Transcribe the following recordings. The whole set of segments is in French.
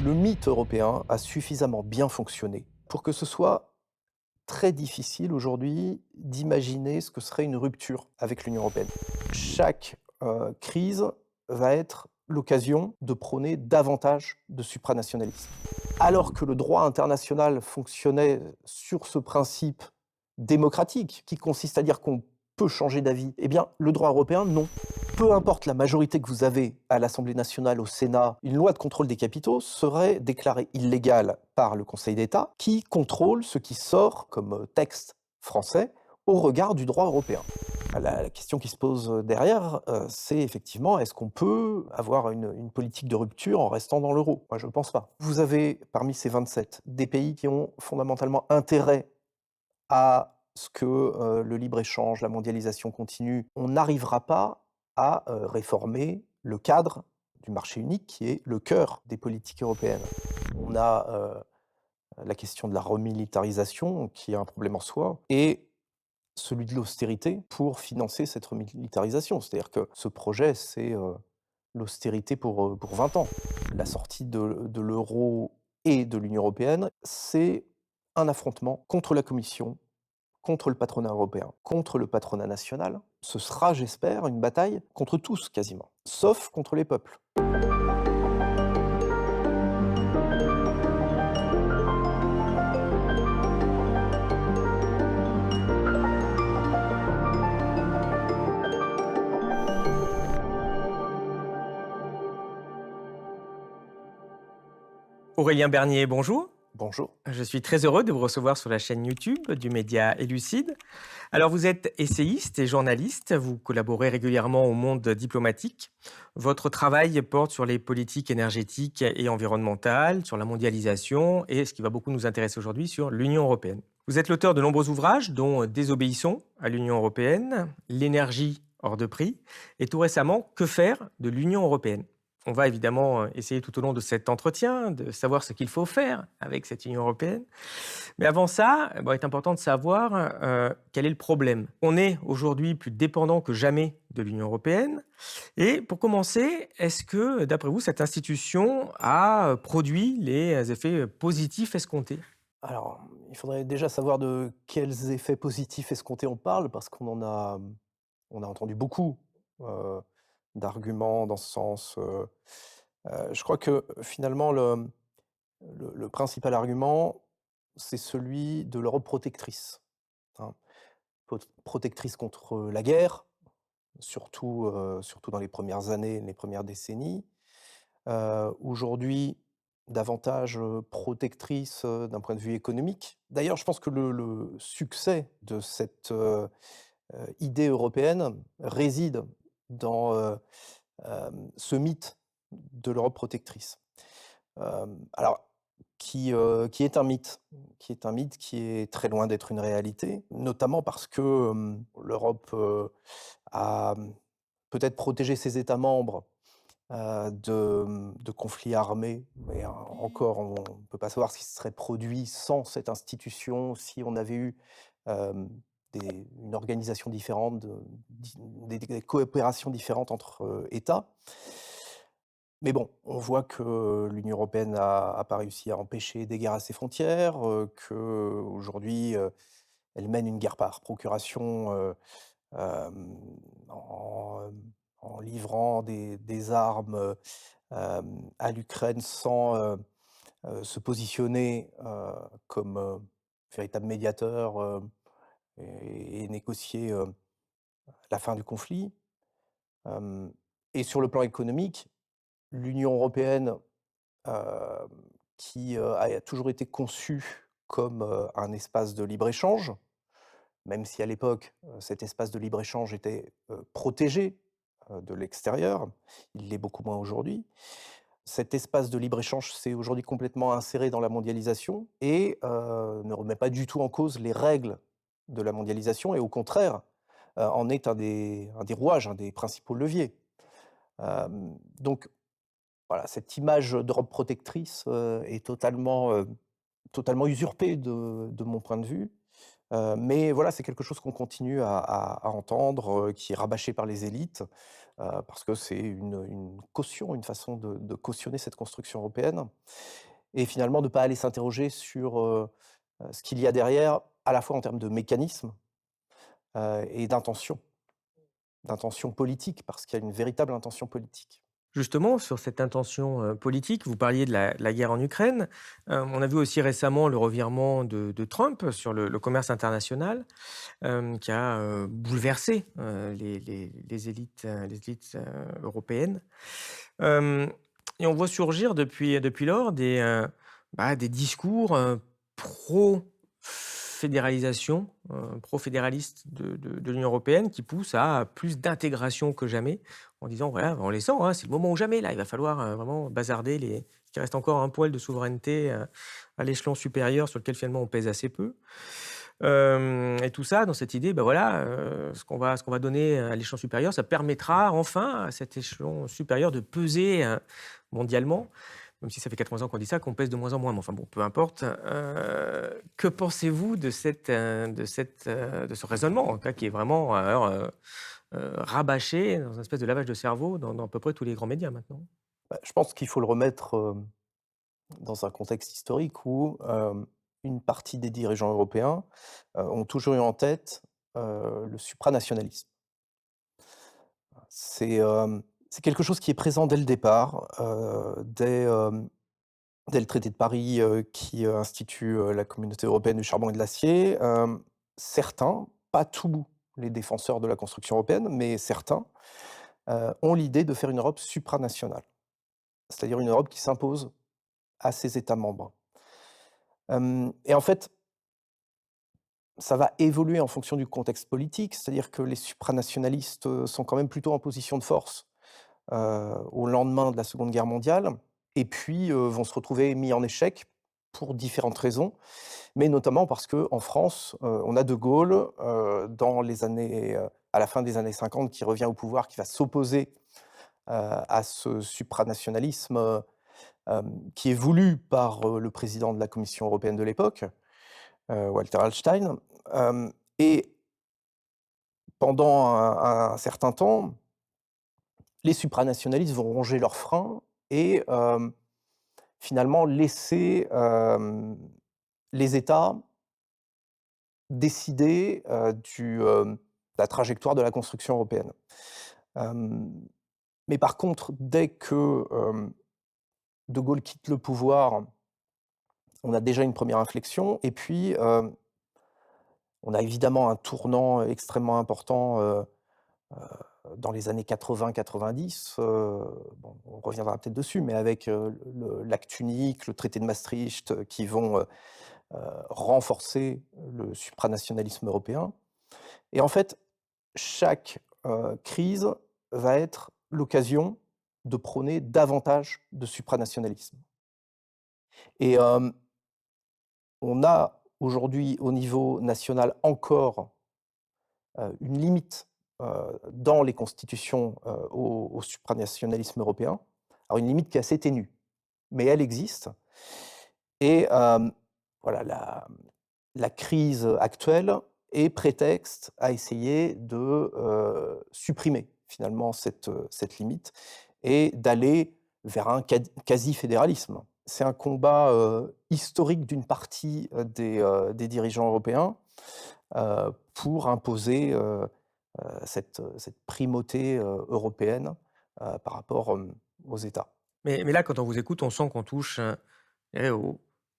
Le mythe européen a suffisamment bien fonctionné pour que ce soit très difficile aujourd'hui d'imaginer ce que serait une rupture avec l'Union européenne. Chaque, crise va être l'occasion de prôner davantage de supranationalisme. Alors que le droit international fonctionnait sur ce principe démocratique qui consiste à dire qu'on peut changer d'avis, eh bien, le droit européen, non. Peu importe la majorité que vous avez à l'Assemblée nationale, au Sénat, une loi de contrôle des capitaux serait déclarée illégale par le Conseil d'État, qui contrôle ce qui sort comme texte français au regard du droit européen. La question qui se pose derrière, c'est effectivement, est-ce qu'on peut avoir une politique de rupture en restant dans l'euro? Moi, je ne pense pas. Vous avez, parmi ces 27, des pays qui ont fondamentalement intérêt à ce que, le libre-échange, la mondialisation continue. On n'arrivera pas à, réformer le cadre du marché unique qui est le cœur des politiques européennes. On a, la question de la remilitarisation qui est un problème en soi et celui de l'austérité pour financer cette remilitarisation. C'est-à-dire que ce projet, c'est, l'austérité pour 20 ans. La sortie de l'euro et de l'Union européenne, c'est un affrontement contre la Commission, contre le patronat européen, contre le patronat national. Ce sera, j'espère, une bataille contre tous quasiment, sauf contre les peuples. Aurélien Bernier, bonjour. Bonjour. Je suis très heureux de vous recevoir sur la chaîne YouTube du média Élucide. Alors, vous êtes essayiste et journaliste, vous collaborez régulièrement au Monde diplomatique. Votre travail porte sur les politiques énergétiques et environnementales, sur la mondialisation et, ce qui va beaucoup nous intéresser aujourd'hui, sur l'Union européenne. Vous êtes l'auteur de nombreux ouvrages, dont Désobéissons à l'Union européenne, L'énergie hors de prix et tout récemment, Que faire de l'Union européenne. On va évidemment essayer tout au long de cet entretien de savoir ce qu'il faut faire avec cette Union européenne. Mais avant ça, il est important de savoir quel est le problème. On est aujourd'hui plus dépendant que jamais de l'Union européenne. Et pour commencer, est-ce que, d'après vous, cette institution a produit les effets positifs escomptés? Alors, il faudrait déjà savoir de quels effets positifs escomptés on parle, parce on a entendu beaucoup, heu, d'arguments dans ce sens, je crois que finalement le principal argument, c'est celui de l'Europe protectrice, hein. Protectrice contre la guerre, surtout dans les premières années, les premières décennies. Aujourd'hui, davantage, protectrice, d'un point de vue économique. D'ailleurs, je pense que le succès de cette, idée européenne réside dans, ce mythe de l'Europe protectrice. Alors qui est un mythe, qui est très loin d'être une réalité, notamment parce que, l'Europe, a, peut-être protégé ses États membres, de conflits armés, mais encore on ne peut pas savoir ce qui se serait produit sans cette institution, si on avait eu, hem, une organisation différente des coopérations différentes entre, États. Mais bon, on voit que l'Union européenne a pas réussi à empêcher des guerres à ses frontières, qu'aujourd'hui, elle mène une guerre par procuration, hem, en, en livrant des armes, à l'Ukraine sans, se positionner, comme, véritable médiateur, et négocier, la fin du conflit. Hem et sur le plan économique, l'Union européenne, hem, qui, a toujours été conçue comme, un espace de libre-échange, même si à l'époque, cet espace de libre-échange était, protégé, de l'extérieur. Il l'est beaucoup moins aujourd'hui. Cet espace de libre-échange s'est aujourd'hui complètement inséré dans la mondialisation et ne remet pas du tout en cause les règles de la mondialisation et au contraire, en est un des rouages, un des principaux leviers. Donc voilà, cette image d'Europe protectrice, est totalement usurpée de mon point de vue. Mais voilà, c'est quelque chose qu'on continue à entendre, qui est rabâché par les élites, parce que c'est une caution, une façon de cautionner cette construction européenne et finalement de ne pas aller s'interroger sur, ce qu'il y a derrière, à la fois en termes de mécanismes, et d'intention politique, parce qu'il y a une véritable intention politique. Justement, sur cette intention, politique, vous parliez de la guerre en Ukraine. On a vu aussi récemment le revirement de Trump sur le commerce international, qui a, bouleversé, les élites, européennes. Hem Et on voit surgir depuis lors des discours, pro-fédéralisation, pro-fédéralistes de l'Union européenne qui poussent à plus d'intégration que jamais en disant: «Voilà, on les sent, hein, c'est le moment ou jamais là, il va falloir, vraiment bazarder les ce qui reste encore un poil de souveraineté, à l'échelon supérieur sur lequel finalement on pèse assez peu». Et tout ça dans cette idée, bah, voilà, ce qu'on va donner à l'échelon supérieur, ça permettra enfin à cet échelon supérieur de peser, mondialement. Même si ça fait 80 ans qu'on dit ça, qu'on pèse de moins en moins, mais enfin bon, peu importe. Que pensez-vous de ce raisonnement, en tout cas qui est vraiment alors, rabâché dans une espèce de lavage de cerveau dans à peu près tous les grands médias maintenant? Bah, je pense qu'il faut le remettre, dans un contexte historique où, une partie des dirigeants européens, ont toujours eu en tête, le supranationalisme. C'est quelque chose qui est présent dès le départ, dès le traité de Paris, qui, institue, la Communauté européenne du charbon et de l'acier. Certains, pas tous les défenseurs de la construction européenne, mais certains, ont l'idée de faire une Europe supranationale, c'est-à-dire une Europe qui s'impose à ses États membres. Et en fait, ça va évoluer en fonction du contexte politique, c'est-à-dire que les supranationalistes, sont quand même plutôt en position de force, au lendemain de la Seconde Guerre mondiale et puis, vont se retrouver mis en échec pour différentes raisons, mais notamment parce qu'en France, on a De Gaulle, dans les années, à la fin des années 50 qui revient au pouvoir, qui va s'opposer, à ce supranationalisme, qui est voulu par, le président de la Commission européenne de l'époque, Walter Hallstein. Et pendant un certain temps, les supranationalistes vont ronger leurs freins et finalement laisser, les États décider, la trajectoire de la construction européenne. Hem, mais par contre, dès que, De Gaulle quitte le pouvoir, on a déjà une première inflexion et puis, on a évidemment un tournant extrêmement important, dans les années 80-90, bon, on reviendra peut-être dessus, mais avec, l'acte unique, le traité de Maastricht, qui vont, renforcer le supranationalisme européen. Et en fait, chaque, crise va être l'occasion de prôner davantage de supranationalisme. Et on a aujourd'hui au niveau national encore, une limite, dans les constitutions, au supranationalisme européen. Alors une limite qui est assez ténue, mais elle existe et voilà la crise actuelle est prétexte à essayer de, supprimer finalement cette limite et d'aller vers un quasi-fédéralisme. C'est un combat, historique d'une partie, des dirigeants européens, pour imposer, cette primauté, européenne, par rapport, aux États. Mais là, quand on vous écoute, on sent qu'on touche, je dirais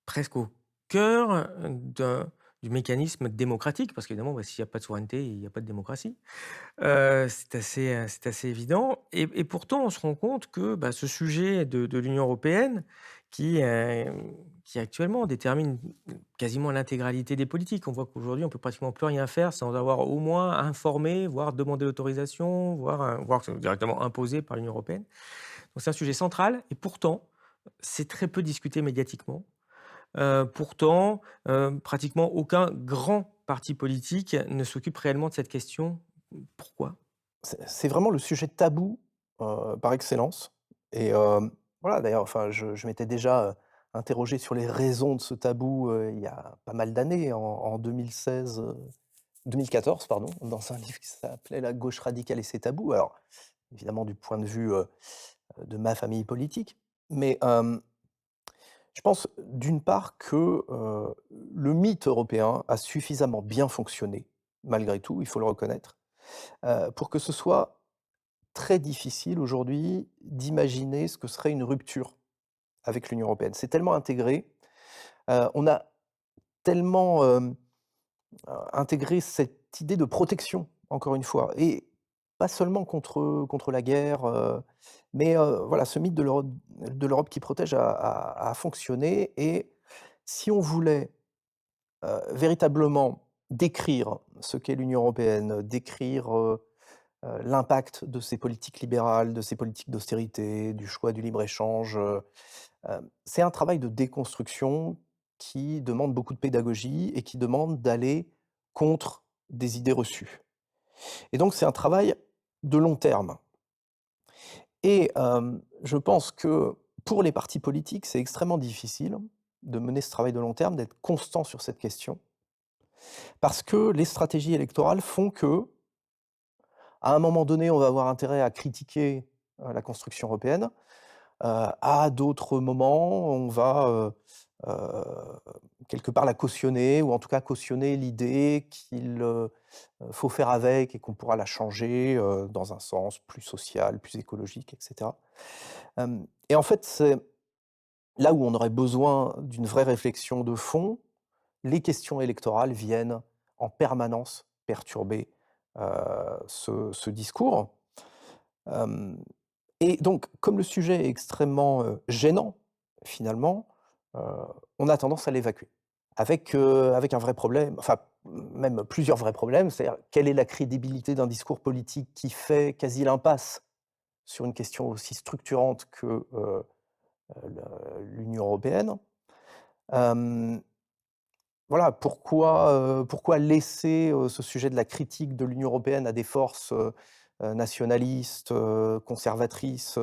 presque au cœur, du mécanisme démocratique, parce qu'évidemment, bah, s'il y a pas de souveraineté, il y a pas de démocratie. C'est assez évident et pourtant on se rend compte que, bah, ce sujet de l'Union européenne qui actuellement détermine quasiment l'intégralité des politiques. On voit qu'aujourd'hui on peut pratiquement plus rien faire sans avoir au moins informé, voire demandé l'autorisation, voire directement imposé par l'Union européenne. Donc c'est un sujet central et pourtant, c'est très peu discuté médiatiquement. Pourtant, pratiquement aucun grand parti politique ne s'occupe réellement de cette question. Pourquoi? C'est vraiment le sujet tabou, par excellence et voilà d'ailleurs, enfin je m'étais déjà, interrogé sur les raisons de ce tabou, il y a pas mal d'années, en 2016, 2014 pardon, dans un livre qui s'appelait «La gauche radicale et ses tabous». Alors évidemment du point de vue, de ma famille politique. Mais, je pense d'une part que, le mythe européen a suffisamment bien fonctionné, malgré tout, il faut le reconnaître, pour que ce soit très difficile aujourd'hui d'imaginer ce que serait une rupture avec l'Union européenne. C'est tellement intégré, on a tellement, intégré cette idée de protection, encore une fois, et pas seulement contre la guerre, mais, voilà, ce mythe de l'Europe qui protège a fonctionné. Et si on voulait, véritablement décrire ce qu'est l'Union européenne, décrire, l'impact de ces politiques libérales, de ces politiques d'austérité, du choix du libre-échange, c'est un travail de déconstruction qui demande beaucoup de pédagogie et qui demande d'aller contre des idées reçues. Et donc c'est un travail de long terme. Et je pense que pour les partis politiques, c'est extrêmement difficile de mener ce travail de long terme, d'être constant sur cette question, parce que les stratégies électorales font que, à un moment donné, on va avoir intérêt à critiquer, la construction européenne. À d'autres moments, on va, heu, quelque part la cautionner, ou en tout cas cautionner l'idée qu'il, faut faire avec et qu'on pourra la changer, dans un sens plus social, plus écologique, et cetera. Et en fait, c'est là où on aurait besoin d'une vraie réflexion de fond. Les questions électorales viennent en permanence perturber, ce discours. Hem Et donc, comme le sujet est extrêmement, gênant, finalement, heu, on a tendance à l'évacuer. Avec un vrai problème, enfin, même plusieurs vrais problèmes. C'est-à-dire, quelle est la crédibilité d'un discours politique qui fait quasi l'impasse sur une question aussi structurante que, l'Union européenne? Hem, voilà, pourquoi laisser, ce sujet de la critique de l'Union européenne à des forces, nationalistes, conservatrices,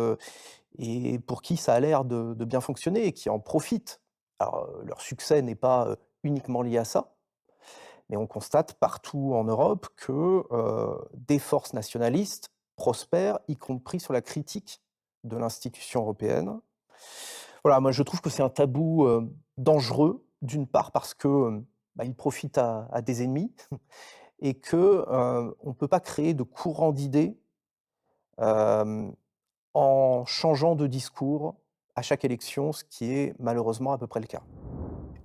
et pour qui ça a l'air de bien fonctionner et qui en profitent. Alors, leur succès n'est pas, uniquement lié à ça, mais on constate partout en Europe que, des forces nationalistes prospèrent, y compris sur la critique de l'institution européenne. Voilà, moi je trouve que c'est un tabou, dangereux, d'une part parce que, il profite à des ennemis, et que, on ne peut pas créer de courant d'idées, hem en changeant de discours à chaque élection, ce qui est malheureusement à peu près le cas.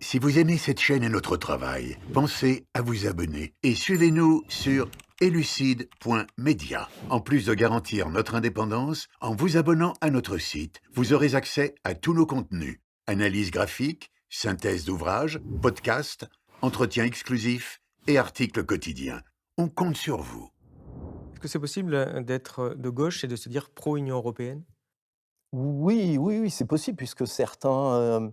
Si vous aimez cette chaîne et notre travail, pensez à vous abonner et suivez-nous sur elucide.media. En plus de garantir notre indépendance, en vous abonnant à notre site, vous aurez accès à tous nos contenus, analyses graphiques, synthèse d'ouvrages, podcasts, entretiens exclusifs et articles quotidiens. On compte sur vous. Est-ce que c'est possible, d'être, de gauche et de se dire pro-Union européenne? Oui, oui, oui, c'est possible puisque certaines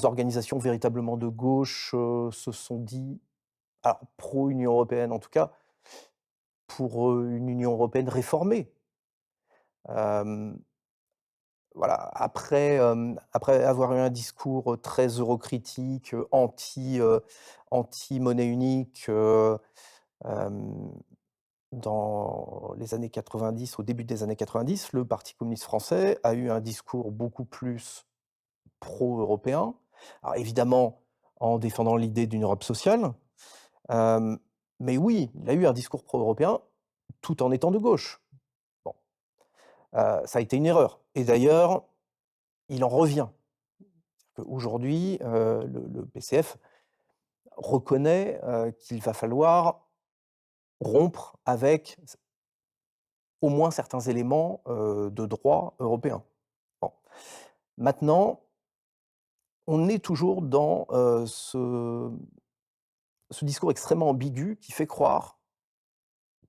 organisations véritablement de gauche, se sont dit, alors pro-Union européenne en tout cas, pour, une Union européenne réformée. Hem, voilà, après avoir eu un discours, très eurocritique, anti-monnaie unique, hem dans les années 90, au début des années 90, le Parti communiste français a eu un discours beaucoup plus pro-européen. Alors évidemment, en défendant l'idée d'une Europe sociale, hem, mais oui, il a eu un discours pro-européen tout en étant de gauche. Bon, ça a été une erreur, et d'ailleurs, il en revient. Aujourd'hui, le PCF reconnaît, qu'il va falloir rompre avec au moins certains éléments, de droit européen. Bon. Maintenant, on est toujours dans, ce discours extrêmement ambigu qui fait croire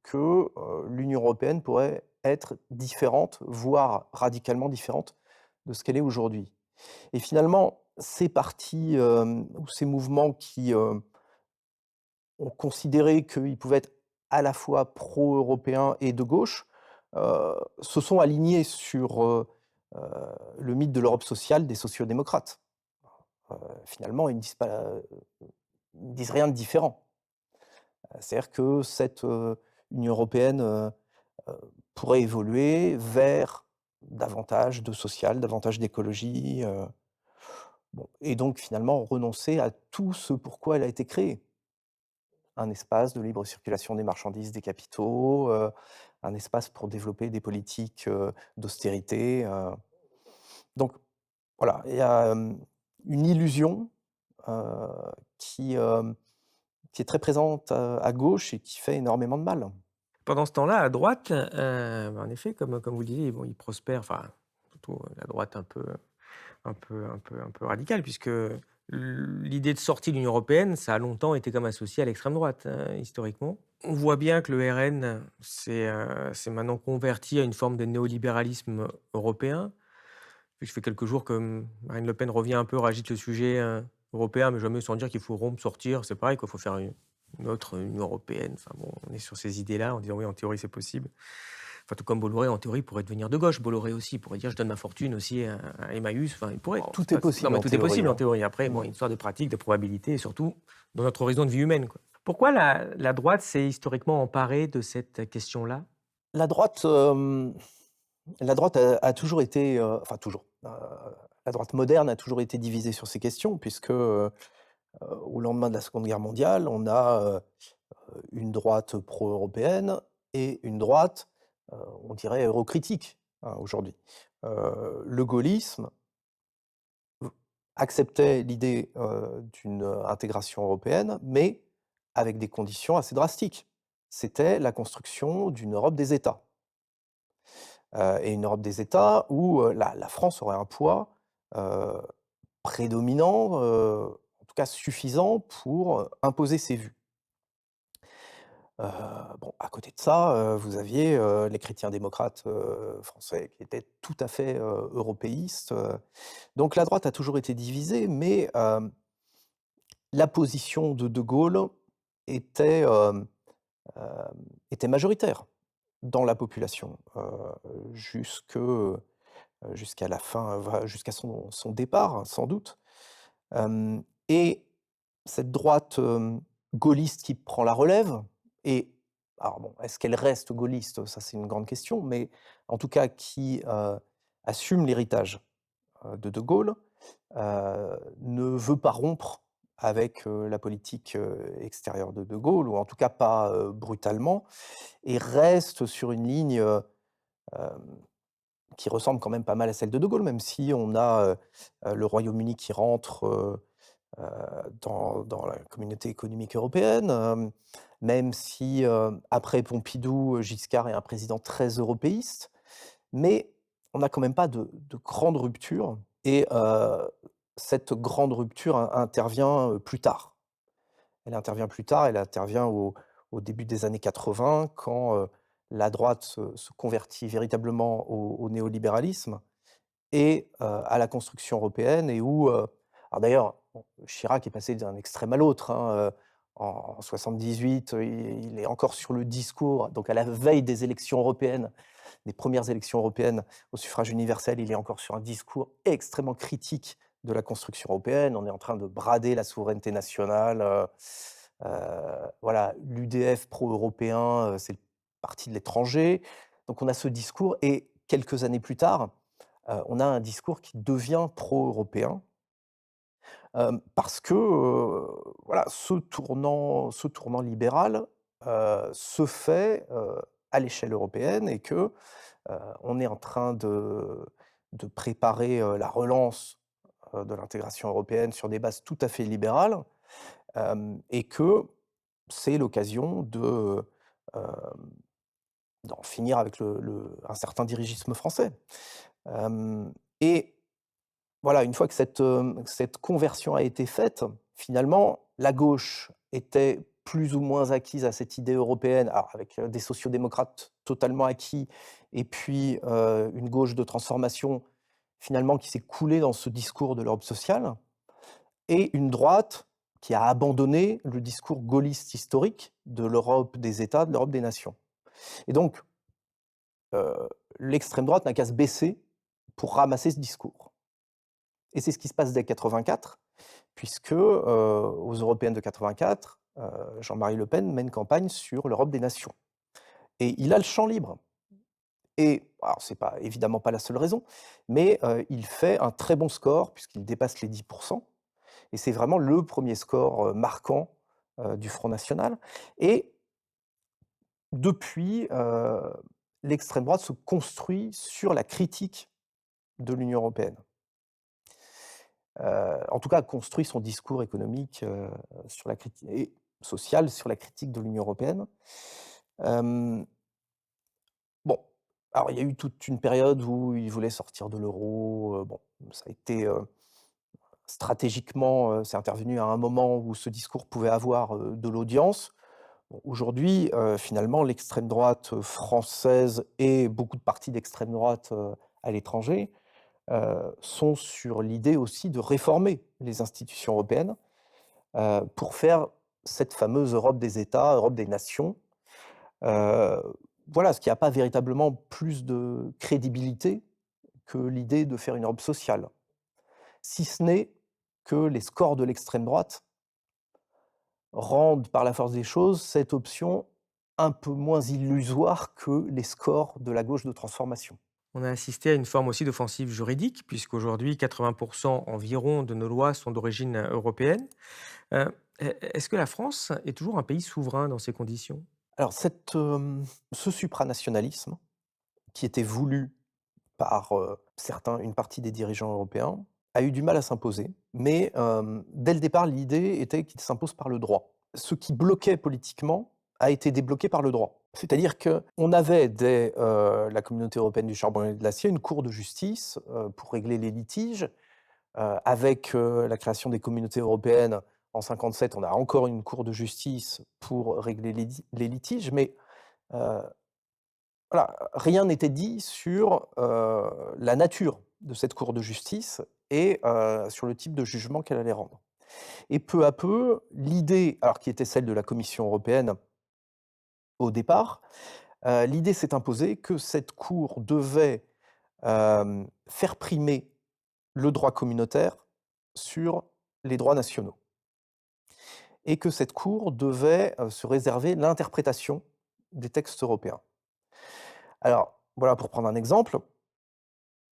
que, l'Union européenne pourrait être différente, voire radicalement différente de ce qu'elle est aujourd'hui. Et finalement, ces partis, ou ces mouvements qui, ont considéré qu'ils pouvaient être à la fois pro-européens et de gauche, se sont alignés sur, heu, le mythe de l'Europe sociale des sociaux-démocrates. Finalement, ils ne disent rien de différent. C'est-à-dire que cette, Union européenne, pourrait évoluer vers davantage de social, davantage d'écologie, bon et donc finalement renoncer à tout ce pourquoi elle a été créée. Un espace de libre circulation des marchandises, des capitaux, un espace pour développer des politiques, d'austérité, donc voilà, il y a, une illusion, heu, qui, qui est très présente, à gauche et qui fait énormément de mal. Pendant ce temps-là, à droite, en effet, comme vous le disiez, bon, il prospère, enfin, plutôt la droite un peu radicale puisque l'idée de sortie de l'Union européenne, ça a longtemps été comme associé à l'extrême droite, historiquement. On voit bien que le RN s'est maintenant converti à une forme de néolibéralisme européen. Puis ça fait quelques jours que, Marine Le Pen revient un peu, agite le sujet, européen, mais jamais sans dire qu'il faut rompre, sortir. C'est pareil quoi, il faut faire une autre Union européenne. Enfin bon, on est sur ces idées-là en disant: «Oui, en théorie, c'est possible». Enfin, tout comme Bolloré, en théorie, pourrait devenir de gauche. Bolloré aussi, il pourrait dire: «Je donne ma fortune aussi à Emmaüs». Enfin, il pourrait. Ouais, Bon, c'est tout est pas non, possible mais en tout est théorie, possible en hein. théorie. Après, bon, Mmh. une histoire de pratique, de probabilité et surtout dans notre horizon de vie humaine, quoi. Pourquoi la droite s'est historiquement emparée de cette question-là? La droite, la droite a toujours été, enfin toujours, la droite moderne a toujours été divisée sur ces questions puisque, au lendemain de la Seconde Guerre mondiale, on a, une droite pro-européenne et une droite, on dirait eurocritique, hein, aujourd'hui. Le gaullisme acceptait l'idée, d'une, intégration européenne, mais avec des conditions assez drastiques. C'était la construction d'une Europe des États, et une Europe des États où, la France aurait un poids, heu, prédominant, en tout cas suffisant pour, imposer ses vues. Heu, bon, à côté de ça, vous aviez, les chrétiens démocrates, français qui étaient tout à fait, européistes, donc la droite a toujours été divisée, mais la position de Gaulle était, était majoritaire dans la population, jusqu'à la fin, jusqu'à son départ, hein, sans doute, et cette droite, gaulliste qui prend la relève et alors bon, est-ce qu'elle reste gaulliste? Ça, c'est une grande question, mais en tout cas qui, assume l'héritage, de Gaulle, ne veut pas rompre avec, la politique, extérieure de Gaulle ou en tout cas pas, brutalement et reste sur une ligne, hem, qui ressemble quand même pas mal à celle de Gaulle, même si on a, le Royaume-Uni qui rentre, dans la Communauté économique européenne, même si, après Pompidou, Giscard est un président très européiste, mais on n'a quand même pas de grande rupture et cette grande rupture intervient, plus tard. Elle intervient plus tard, elle intervient au début des années 80 quand, la droite se convertit véritablement au néolibéralisme et à la construction européenne et où, alors d'ailleurs, bon, Chirac est passé d'un extrême à l'autre, hein, en 78, il est encore sur le discours, donc à la veille des élections européennes, des premières élections européennes au suffrage universel, il est encore sur un discours extrêmement critique de la construction européenne. On est en train de brader la souveraineté nationale, voilà, l'UDF pro-européen, c'est le parti de l'étranger. Donc on a ce discours et quelques années plus tard, on a un discours qui devient pro-européen, parce que, voilà, ce tournant libéral, se fait, à l'échelle européenne et que, on est en train de préparer, la relance, de l'intégration européenne sur des bases tout à fait libérales, et que c'est l'occasion d'en finir avec un certain dirigisme français. Et voilà, une fois que cette conversion a été faite, finalement, la gauche était plus ou moins acquise à cette idée européenne, alors avec, des sociaux-démocrates totalement acquis et puis, une gauche de transformation, finalement, qui s'est coulée dans ce discours de l'Europe sociale et une droite qui a abandonné le discours gaulliste historique de l'Europe des États, de l'Europe des nations. Et donc, l'extrême droite n'a qu'à se baisser pour ramasser ce discours. Et c'est ce qui se passe dès 84, puisque, aux européennes de 84, Jean-Marie Le Pen mène campagne sur l'Europe des nations. et il a le champ libre. Et alors c'est pas évidemment pas la seule raison, mais il fait un très bon score puisqu'il dépasse les 10 et c'est vraiment le premier score, marquant, du Front national et depuis, l'extrême droite se construit sur la critique de l'Union européenne. En tout cas, construit son discours économique, sur la critique et social sur la critique de l'Union européenne. Hem, bon, alors il y a eu toute une période où ils voulaient sortir de l'euro, bon, ça a été, stratégiquement, c'est intervenu à un moment où ce discours pouvait avoir, de l'audience. Bon, aujourd'hui, finalement, l'extrême droite, française et beaucoup de partis d'extrême droite, à l'étranger, sont sur l'idée aussi de réformer les institutions européennes, pour faire cette fameuse Europe des États, Europe des nations. Heu, voilà, ce qui a pas véritablement plus de crédibilité que l'idée de faire une Europe sociale. Si ce n'est que les scores de l'extrême droite rendent, par la force des choses, cette option un peu moins illusoire que les scores de la gauche de transformation. On a assisté à une forme aussi d'offensive juridique, puisqu'aujourd'hui 80 environ de nos lois sont d'origine européenne. Est-ce que la France est toujours un pays souverain dans ces conditions? Alors ce supranationalisme qui était voulu par, certains une partie des dirigeants européens, a eu du mal à s'imposer. Mais, dès le départ, l'idée était qu'il s'impose par le droit. Ce qui bloquait politiquement a été débloqué par le droit. C'est-à-dire qu'on avait dès, la Communauté européenne du charbon et de l'acier, une cour de justice, pour régler les litiges. Avec, la création des communautés européennes en 57, on a encore une cour de justice pour régler les litiges, mais, heu voilà, rien n'était dit sur, la nature de cette cour de justice et sur le type de jugement qu'elle allait rendre. Et peu à peu, l'idée, alors qui était celle de la Commission européenne au départ, l'idée s'est imposée que cette cour devait, faire primer le droit communautaire sur les droits nationaux et que cette cour devait, se réserver l'interprétation des textes européens. Alors, voilà, pour prendre un exemple,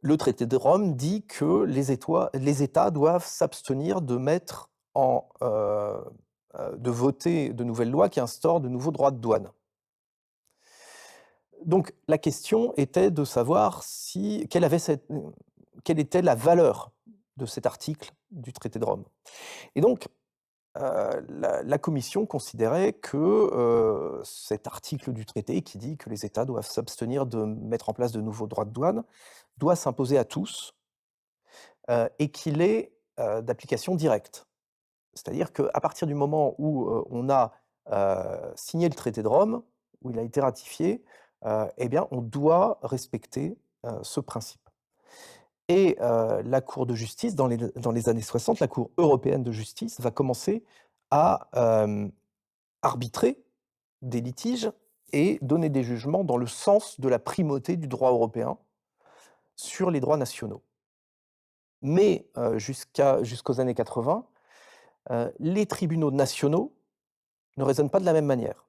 le traité de Rome dit que les États doivent s'abstenir de mettre de voter de nouvelles lois qui instaurent de nouveaux droits de douane. Donc la question était de savoir si quelle était la valeur de cet article du traité de Rome. Et donc, la commission considérait que, cet article du traité qui dit que les États doivent s'abstenir de mettre en place de nouveaux droits de douane, doit s'imposer à tous, et qu'il est, d'application directe. C'est-à-dire qu'à partir du moment où, on a, signé le traité de Rome, où il a été ratifié, eh bien, on doit respecter, ce principe. Et la Cour de justice, dans les années 60, la Cour européenne de justice va commencer à, arbitrer des litiges et donner des jugements dans le sens de la primauté du droit européen sur les droits nationaux. Mais jusqu'aux années 80, les tribunaux nationaux ne raisonnent pas de la même manière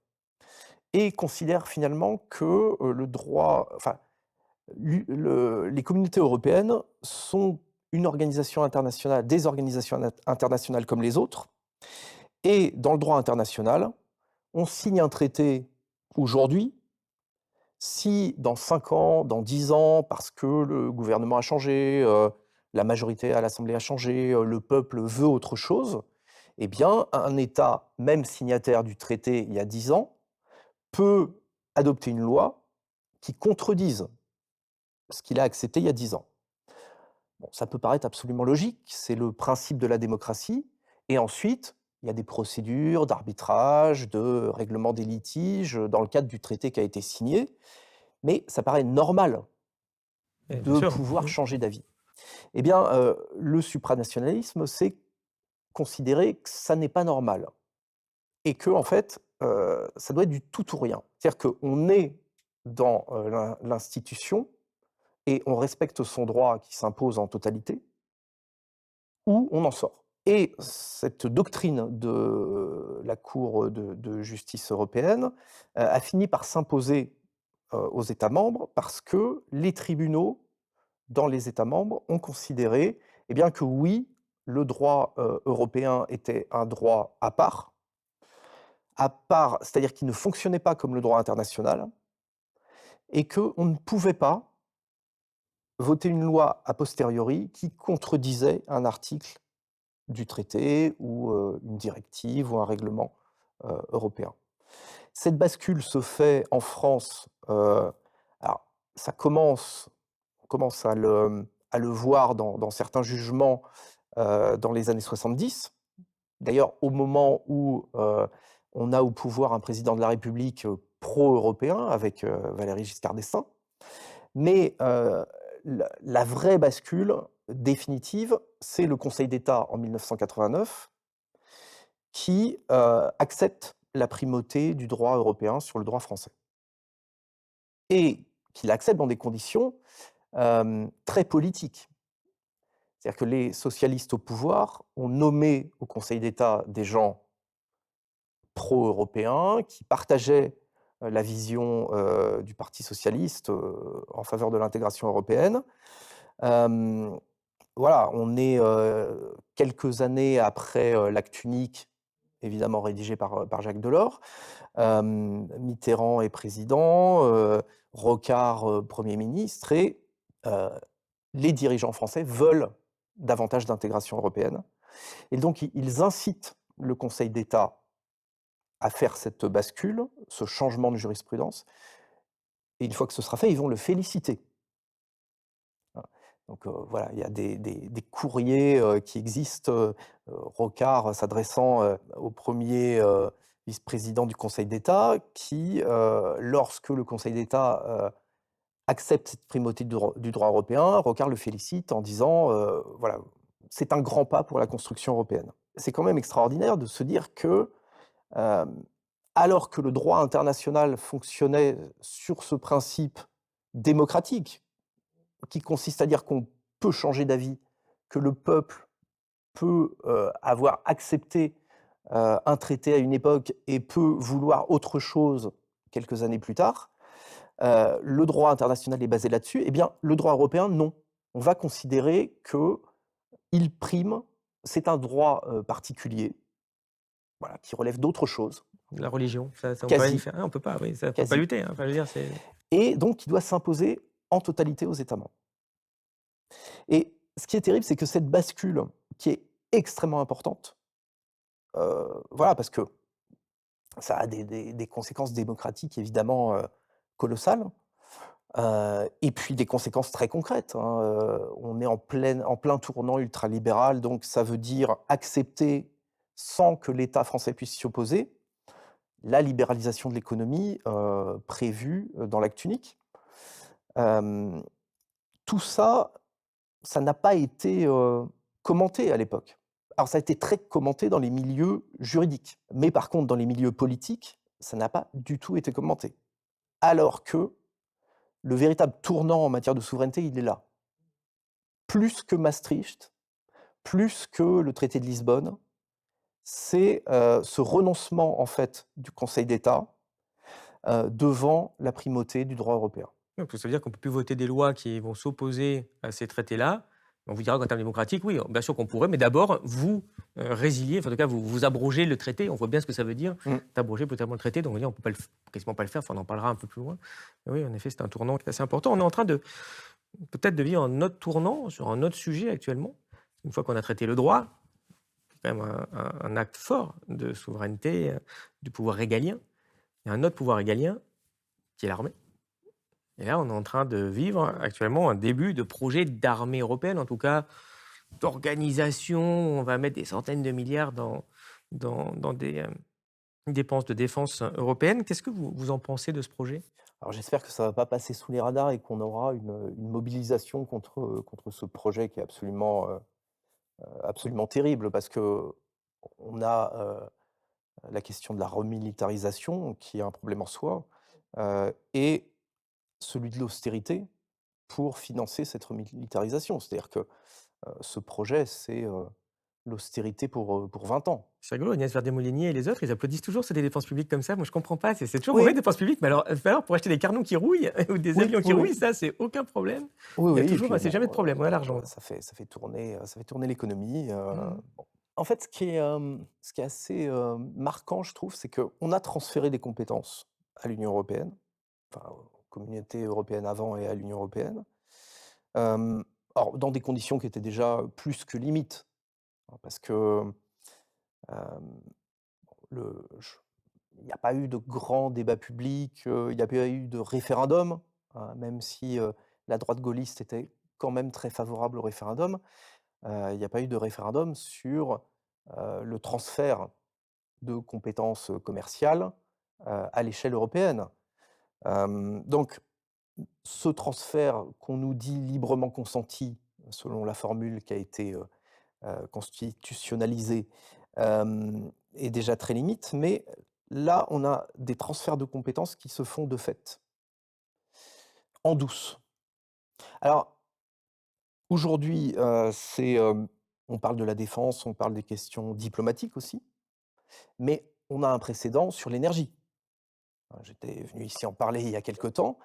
et considèrent finalement que, le droit enfin, les communautés européennes sont une organisation internationale des organisations internationales comme les autres et dans le droit international, on signe un traité aujourd'hui. Si dans 5 ans, dans 10 ans, parce que le gouvernement a changé, la majorité à l'Assemblée a changé, le peuple veut autre chose, eh bien, un État, même signataire du traité il y a 10 ans, peut adopter une loi qui contredise ce qu'il a accepté il y a 10 ans. Bon, ça peut paraître absolument logique, c'est le principe de la démocratie et ensuite, il y a des procédures d'arbitrage, de règlement des litiges, dans le cadre du traité qui a été signé, mais ça paraît normal Bien de sûr. pouvoir Mmh. changer d'avis. Eh bien, le supranationalisme, c'est considérer que ça n'est pas normal et que en fait, ça doit être du tout ou rien. C'est-à-dire qu'on est dans, l'institution et on respecte son droit qui s'impose en totalité ou on en sort. Et cette doctrine de la Cour de justice européenne, a fini par s'imposer aux États membres parce que les tribunaux dans les États membres ont considéré, eh bien, que oui, le droit, européen était un droit à part, c'est-à-dire qu'il ne fonctionnait pas comme le droit international et qu'on ne pouvait pas voter une loi a posteriori qui contredisait un article du traité ou, une directive ou un règlement, européen. Cette bascule se fait en France, alors ça commence on commence à le voir dans certains jugements, dans les années 70. D'ailleurs, au moment où, on a au pouvoir un président de la République, pro-européen avec, Valéry Giscard d'Estaing. Mais, la vraie bascule définitive, c'est le Conseil d'État en 1989 qui, accepte la primauté du droit européen sur le droit français et qui l'accepte dans des conditions, très politiques. C'est-à-dire que les socialistes au pouvoir ont nommé au Conseil d'État des gens pro-européens qui partageaient, la vision, du Parti socialiste, en faveur de l'intégration européenne. Hem, voilà, on est, quelques années après, l'acte unique, évidemment rédigé par Jacques Delors. Mitterrand est président, Rocard, 1er ministre et heu, les dirigeants français veulent davantage d'intégration européenne et donc ils incitent le Conseil d'État à faire cette bascule, ce changement de jurisprudence et une fois que ce sera fait, ils vont le féliciter. Voilà. Donc voilà, il y a des courriers, qui existent, Rocard s'adressant, au premier vice-président du Conseil d'État qui, lorsque le Conseil d'État, accepte cette primauté du droit européen, Rocard le félicite en disant, voilà: «C'est un grand pas pour la construction européenne». C'est quand même extraordinaire de se dire que, hem, alors que le droit international fonctionnait sur ce principe démocratique, qui consiste à dire qu'on peut changer d'avis, que le peuple peut, avoir accepté, un traité à une époque et peut vouloir autre chose quelques années plus tard, le droit international est basé là-dessus. Eh bien, le droit européen, non. On va considérer qu'il prime, c'est un droit, particulier, voilà, qui relève d'autre chose, La religion, ça on peut rien y quasi, faire. Ah, on peut pas, oui, ça on peut pas quasi lutter, hein. Enfin, je veux dire, c'est et donc qui doit s'imposer en totalité aux États membres. Et ce qui est terrible, c'est que cette bascule, qui est extrêmement importante, voilà, parce que ça a des conséquences démocratiques évidemment, colossales, et puis des conséquences très concrètes, hein, on est en plein tournant ultralibéral, donc ça veut dire accepter, sans que l'État français puisse s'y opposer, la libéralisation de l'économie, prévue, dans l'acte unique. Hem, Tout ça, ça n'a pas été, commenté à l'époque. Alors ça a été très commenté dans les milieux juridiques, mais par contre dans les milieux politiques, ça n'a pas du tout été commenté. Alors que le véritable tournant en matière de souveraineté, il est là. Plus que Maastricht, plus que le traité de Lisbonne, c'est, ce renoncement en fait du Conseil d'État, devant la primauté du droit européen. donc ça veut dire qu'on peut plus voter des lois qui vont s'opposer à ces traités-là. On vous dira qu'en termes démocratiques, oui, bien sûr qu'on pourrait, mais d'abord vous, résiliez, enfin, en tout cas vous abrogez le traité. On voit bien ce que ça veut dire Mmh. d'abroger brutalement le traité, donc on va dire on peut pas quasiment pas le faire, enfin on en parlera un peu plus loin. Mais oui, en effet, c'est un tournant qui est assez important. On est en train de peut-être de vivre un autre tournant sur un autre sujet actuellement. Une fois qu'on a traité le droit, c'est quand même un acte fort de souveraineté, du pouvoir régalien. Il y a un autre pouvoir régalien qui est l'armée. Et là, on est en train de vivre actuellement un début de projet d'armée européenne, en tout cas d'organisation. On va mettre des centaines de milliards dans des dépenses de défense européennes. Qu'est-ce que vous en pensez de ce projet? Alors j'espère que ça va pas passer sous les radars et qu'on aura une mobilisation contre ce projet qui est absolument terrible parce qu'on a, la question de la remilitarisation qui est un problème en soi, et celui de l'austérité pour financer cette remilitarisation. C'est-à-dire que, ce projet, c'est, l'austérité pour 20 ans. C'est rigolo, Agnès Verdet-Molinier et les autres, ils applaudissent toujours sur des dépenses publiques comme ça. Moi, je comprends pas. C'est toujours mauvais, Oui, les dépenses publiques, mais alors pour acheter des carnons qui rouillent ou des oui, avions qui oui, rouillent, oui. ça, c'est aucun problème. Oui, Il y a oui et toujours puis c'est bon, jamais de problème, on a l'argent. ça fait tourner l'économie, Mmh. bon. En fait, ce qui est assez, marquant, je trouve, c'est qu'on a transféré des compétences à l'Union européenne, enfin, aux communautés européennes avant et à l'Union européenne. Hem, alors dans des conditions qui étaient déjà plus que limites, hein, parce que, hem, le j il n'y a pas eu de grand débat public, il n'y a pas eu de référendum, même si, la droite gaulliste était quand même très favorable au référendum. Il n'y a pas eu de référendum sur, le transfert de compétences, commerciales, à l'échelle européenne. Donc ce transfert qu'on nous dit librement consenti, selon la formule qui a été, constitutionnalisée, est déjà très limite, mais là, on a des transferts de compétences qui se font de fait, en douce. Alors aujourd'hui, on parle de la défense, on parle des questions diplomatiques aussi, mais on a un précédent sur l'énergie. J'étais venu ici en parler il y a quelque temps.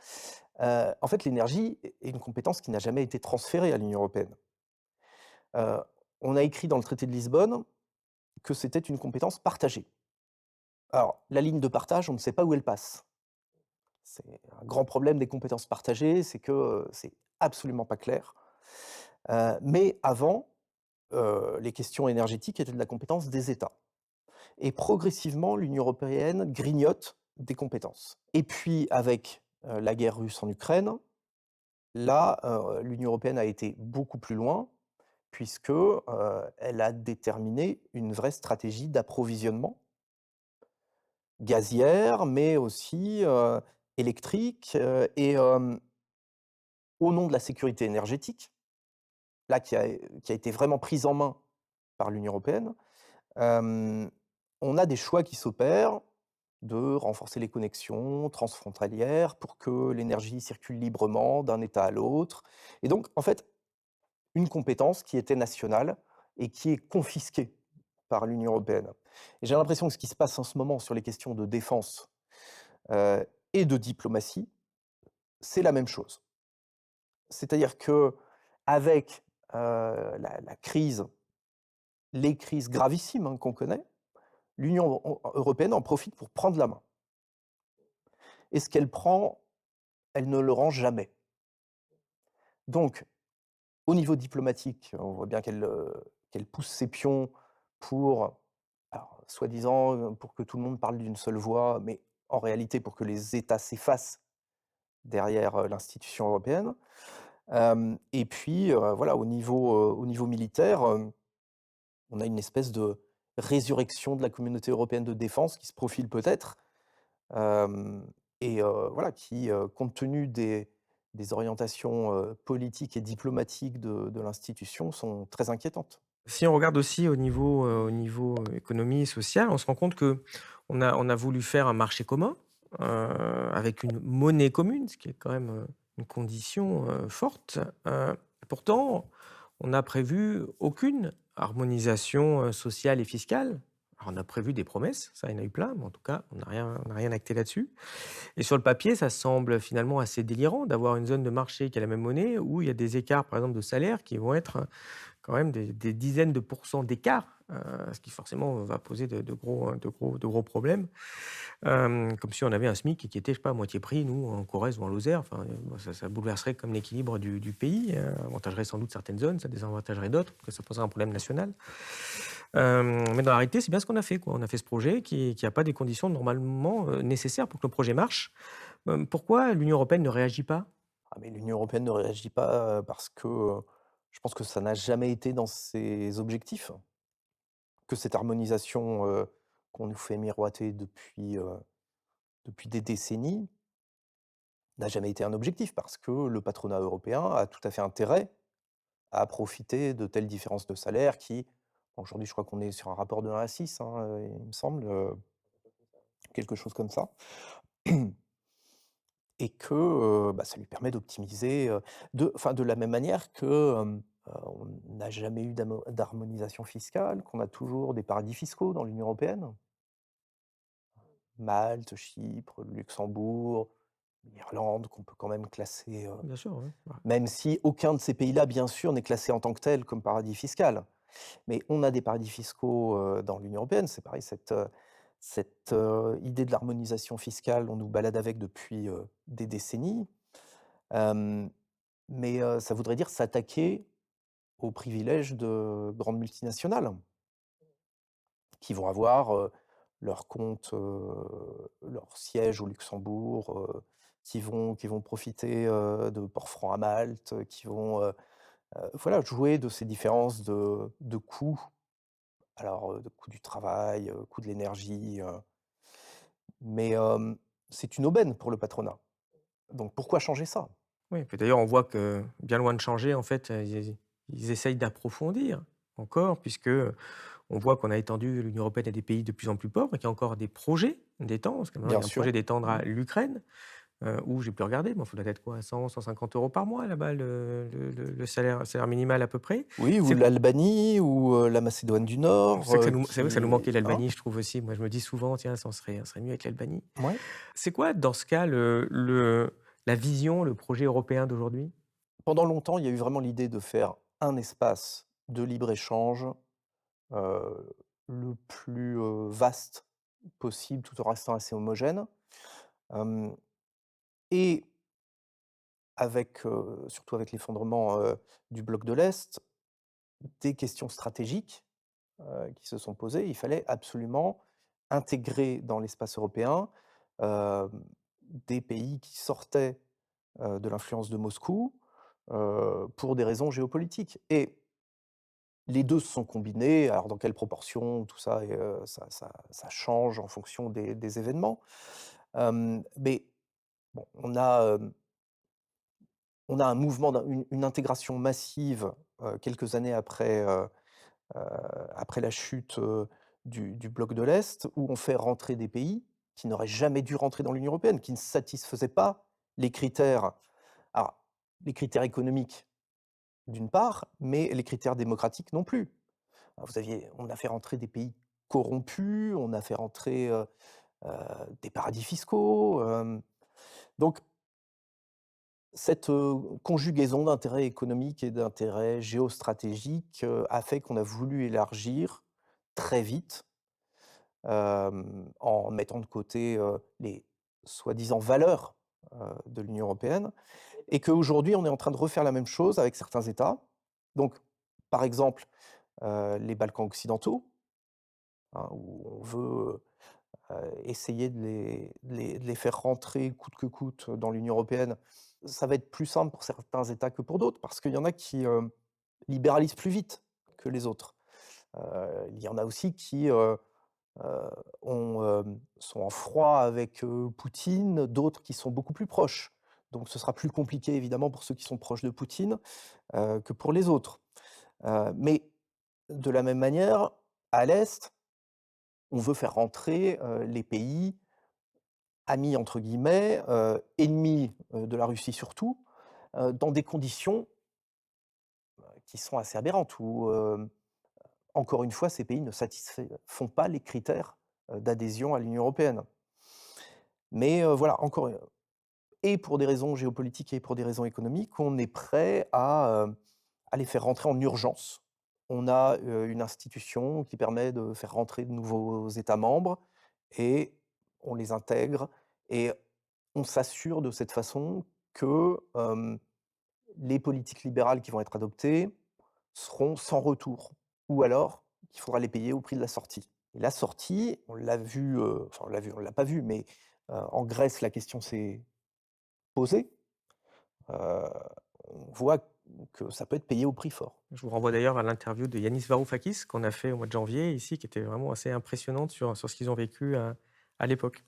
En fait, l'énergie est une compétence qui n'a jamais été transférée à l'Union européenne. Heu, on a écrit dans le traité de Lisbonne que c'était une compétence partagée. Alors, la ligne de partage, on ne sait pas où elle passe. C'est un grand problème des compétences partagées, c'est que, c'est absolument pas clair. Mais avant, les questions énergétiques étaient de la compétence des États et progressivement, l'Union européenne grignote des compétences et puis avec, la guerre russe en Ukraine, là, l'Union européenne a été beaucoup plus loin puisque, elle a déterminé une vraie stratégie d'approvisionnement gazière, mais aussi, électrique, et au nom de la sécurité énergétique, là qui a été vraiment prise en main par l'Union européenne, hem, on a des choix qui s'opèrent de renforcer les connexions transfrontalières pour que l'énergie circule librement d'un État à l'autre et donc en fait, une compétence qui était nationale et qui est confisquée par l'Union européenne et j'ai l'impression que ce qui se passe en ce moment sur les questions de défense, et de diplomatie, c'est la même chose. C'est-à-dire qu'avec, la crise les crises gravissimes, hein, qu'on connaît, l'Union européenne en profite pour prendre la main et ce qu'elle prend, elle ne le rend jamais. Donc au niveau diplomatique, on voit bien qu'elle pousse ses pions pour alors soi-disant, pour que tout le monde parle d'une seule voix, mais en réalité pour que les États s'effacent derrière, l'institution européenne. Et puis, voilà, au niveau militaire, on a une espèce de résurrection de la communauté européenne de défense qui se profile peut-être, hem et voilà, qui, compte tenu des orientations, politiques et diplomatiques de l'institution sont très inquiétantes. Si on regarde aussi au niveau, économie, social, on se rend compte que on a voulu faire un marché commun, avec une monnaie commune, ce qui est quand même, une condition, forte. Pourtant, on n'a prévu aucune harmonisation, sociale et fiscale. Alors on a prévu des promesses, ça il y en a eu plein, mais en tout cas, on n'a rien acté là-dessus. Et sur le papier, ça semble finalement assez délirant d'avoir une zone de marché qui a la même monnaie, où il y a des écarts, par exemple, de salaire qui vont être quand même des dizaines de pourcents d'écart, ce qui forcément va poser de gros problèmes. Comme si on avait un SMIC qui était, je sais pas, à moitié prix, nous, en Corrèze ou en Lozère. Enfin, bah, ça bouleverserait comme l'équilibre du pays, avantagerait sans doute certaines zones, ça désavantagerait d'autres, que ça poserait un problème national. Mais dans la réalité, c'est bien ce qu'on a fait, quoi. On a fait ce projet qui a pas des conditions normalement, nécessaires pour que le projet marche. Pourquoi l'Union européenne ne réagit pas? Ah mais l'Union européenne ne réagit pas, parce que, je pense que ça n'a jamais été dans ses objectifs, que cette harmonisation, qu'on nous fait miroiter depuis des décennies, n'a jamais été un objectif parce que le patronat européen a tout à fait intérêt à profiter de telles différences de salaire qui aujourd'hui, je crois qu'on est sur un rapport de 1 à 6, hein, il me semble, quelque chose comme ça et que, bah, ça lui permet d'optimiser, de la même manière que, on n'a jamais eu d'harmonisation fiscale, qu'on a toujours des paradis fiscaux dans l'Union européenne. Malte, Chypre, le Luxembourg, l'Irlande, qu'on peut quand même classer, Bien sûr, ouais. Ouais. même si aucun de ces pays-là, bien sûr, n'est classé en tant que tel comme paradis fiscal. Mais on a des paradis fiscaux, dans l'Union européenne. C'est pareil, cette idée de l'harmonisation fiscale, on nous balade avec depuis, des décennies. Hem, mais, ça voudrait dire s'attaquer aux privilèges de grandes multinationales qui vont avoir, leur compte, leur siège au Luxembourg, qui vont profiter, de ports francs à Malte, qui vont, voilà, jouer de ces différences de coûts. Alors, de coût du travail, coût de l'énergie, mais, c'est une aubaine pour le patronat. Donc pourquoi changer ça? Oui, puis d'ailleurs, on voit que bien loin de changer, en fait, ils essayent d'approfondir encore puisque, on voit qu'on a étendu l'Union européenne à des pays de plus en plus pauvres et qu'il y a encore des projets d'étendre, parce que maintenant il Bien y a un sûr. projet d'étendre Mmh. à l'Ukraine, où j'ai pu regarder, bon, il faudrait être quoi? 100-150 € par mois là-bas le salaire minimal à peu près. Oui, ou C'est l'Albanie ou, la Macédoine du Nord, c'est vrai que ça nous qui manquait hein? l'Albanie, je trouve aussi. Moi, je me dis souvent: «Tiens, ça serait mieux avec l'Albanie». Ouais. C'est quoi dans ce cas la vision, le projet européen d'aujourd'hui? Pendant longtemps, il y a eu vraiment l'idée de faire un espace de libre-échange, le plus, vaste possible, tout en restant assez homogène. Hem et avec, surtout avec l'effondrement, du bloc de l'Est, des questions stratégiques, qui se sont posées. Il fallait absolument intégrer dans l'espace européen, hem, des pays qui sortaient, de l'influence de Moscou, pour des raisons géopolitiques et les 2 se sont combinés. Alors dans quelle proportion, tout ça et ça change en fonction des événements. Mais bon, on a un mouvement une intégration massive, quelques années heu, après la chute, du bloc de l'Est, où on fait rentrer des pays qui n'auraient jamais dû rentrer dans l'Union européenne, qui ne satisfaisaient pas les critères, alors les critères économiques d'une part, mais les critères démocratiques non plus. On a fait rentrer des pays corrompus, on a fait rentrer, heu, des paradis fiscaux, donc cette, conjugaison d'intérêts économiques et d'intérêts géostratégiques, a fait qu'on a voulu élargir très vite, en mettant de côté, les soi-disant valeurs, de l'Union européenne et qu'aujourd'hui on est en train de refaire la même chose avec certains États. Donc, par exemple, les Balkans occidentaux, hein, où on veut, essayer de les faire rentrer coûte que coûte dans l'Union européenne. Ça va être plus simple pour certains États que pour d'autres, parce qu'il y en a qui, libéralisent plus vite que les autres. Il y en a aussi qui, sont en froid avec, Poutine, d'autres qui sont beaucoup plus proches. Donc ce sera plus compliqué évidemment pour ceux qui sont proches de Poutine, que pour les autres. Mais de la même manière, à l'Est, on veut faire rentrer, les pays «amis» entre guillemets, ennemis, de la Russie surtout, dans des conditions qui sont assez aberrantes où, encore une fois, ces pays ne font pas les critères, d'adhésion à l'Union européenne. Mais, voilà, encore, et pour des raisons géopolitiques et pour des raisons économiques, on est prêt à les faire rentrer en urgence. On a, une institution qui permet de faire rentrer de nouveaux États membres et on les intègre et on s'assure de cette façon que, les politiques libérales qui vont être adoptées seront sans retour ou alors qu'il faudra les payer au prix de la sortie. Et la sortie, on l'a vu, enfin on l'a vu, on l'a pas vu, mais, en Grèce, la question s'est posée. Heu, on voit que ça peut être payé au prix fort. Je vous renvoie d'ailleurs à l'interview de Yanis Varoufakis qu'on a fait au mois de janvier ici, qui était vraiment assez impressionnante sur ce qu'ils ont vécu à l'époque.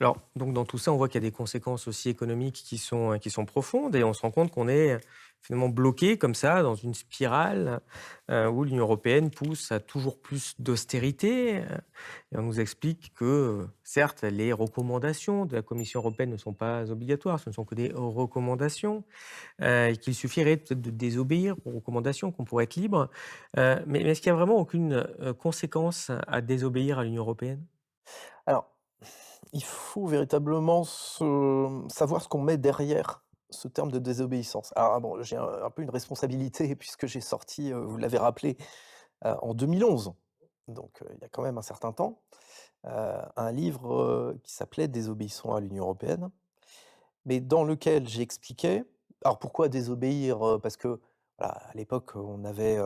Alors, donc dans tout ça, on voit qu'il y a des conséquences aussi économiques qui sont profondes et on se rend compte qu'on est finalement bloqué comme ça dans une spirale où l'Union européenne pousse à toujours plus d'austérité. Et on nous explique que, certes, les recommandations de la Commission européenne ne sont pas obligatoires, ce ne sont que des recommandations, et qu'il suffirait peut-être de désobéir aux recommandations, qu'on pourrait être libre. Mais est-ce qu'il n'y a vraiment aucune conséquence à désobéir à l'Union européenne? Alors, il faut véritablement savoir ce qu'on met derrière ce terme de désobéissance. Alors, bon, j'ai un peu une responsabilité puisque j'ai sorti, vous l'avez rappelé, en 2011, donc il y a quand même un certain temps, un livre, qui s'appelait «Désobéissons à l'Union européenne», mais dans lequel j'expliquais alors pourquoi désobéir? Parce que, voilà, à l'époque, on avait,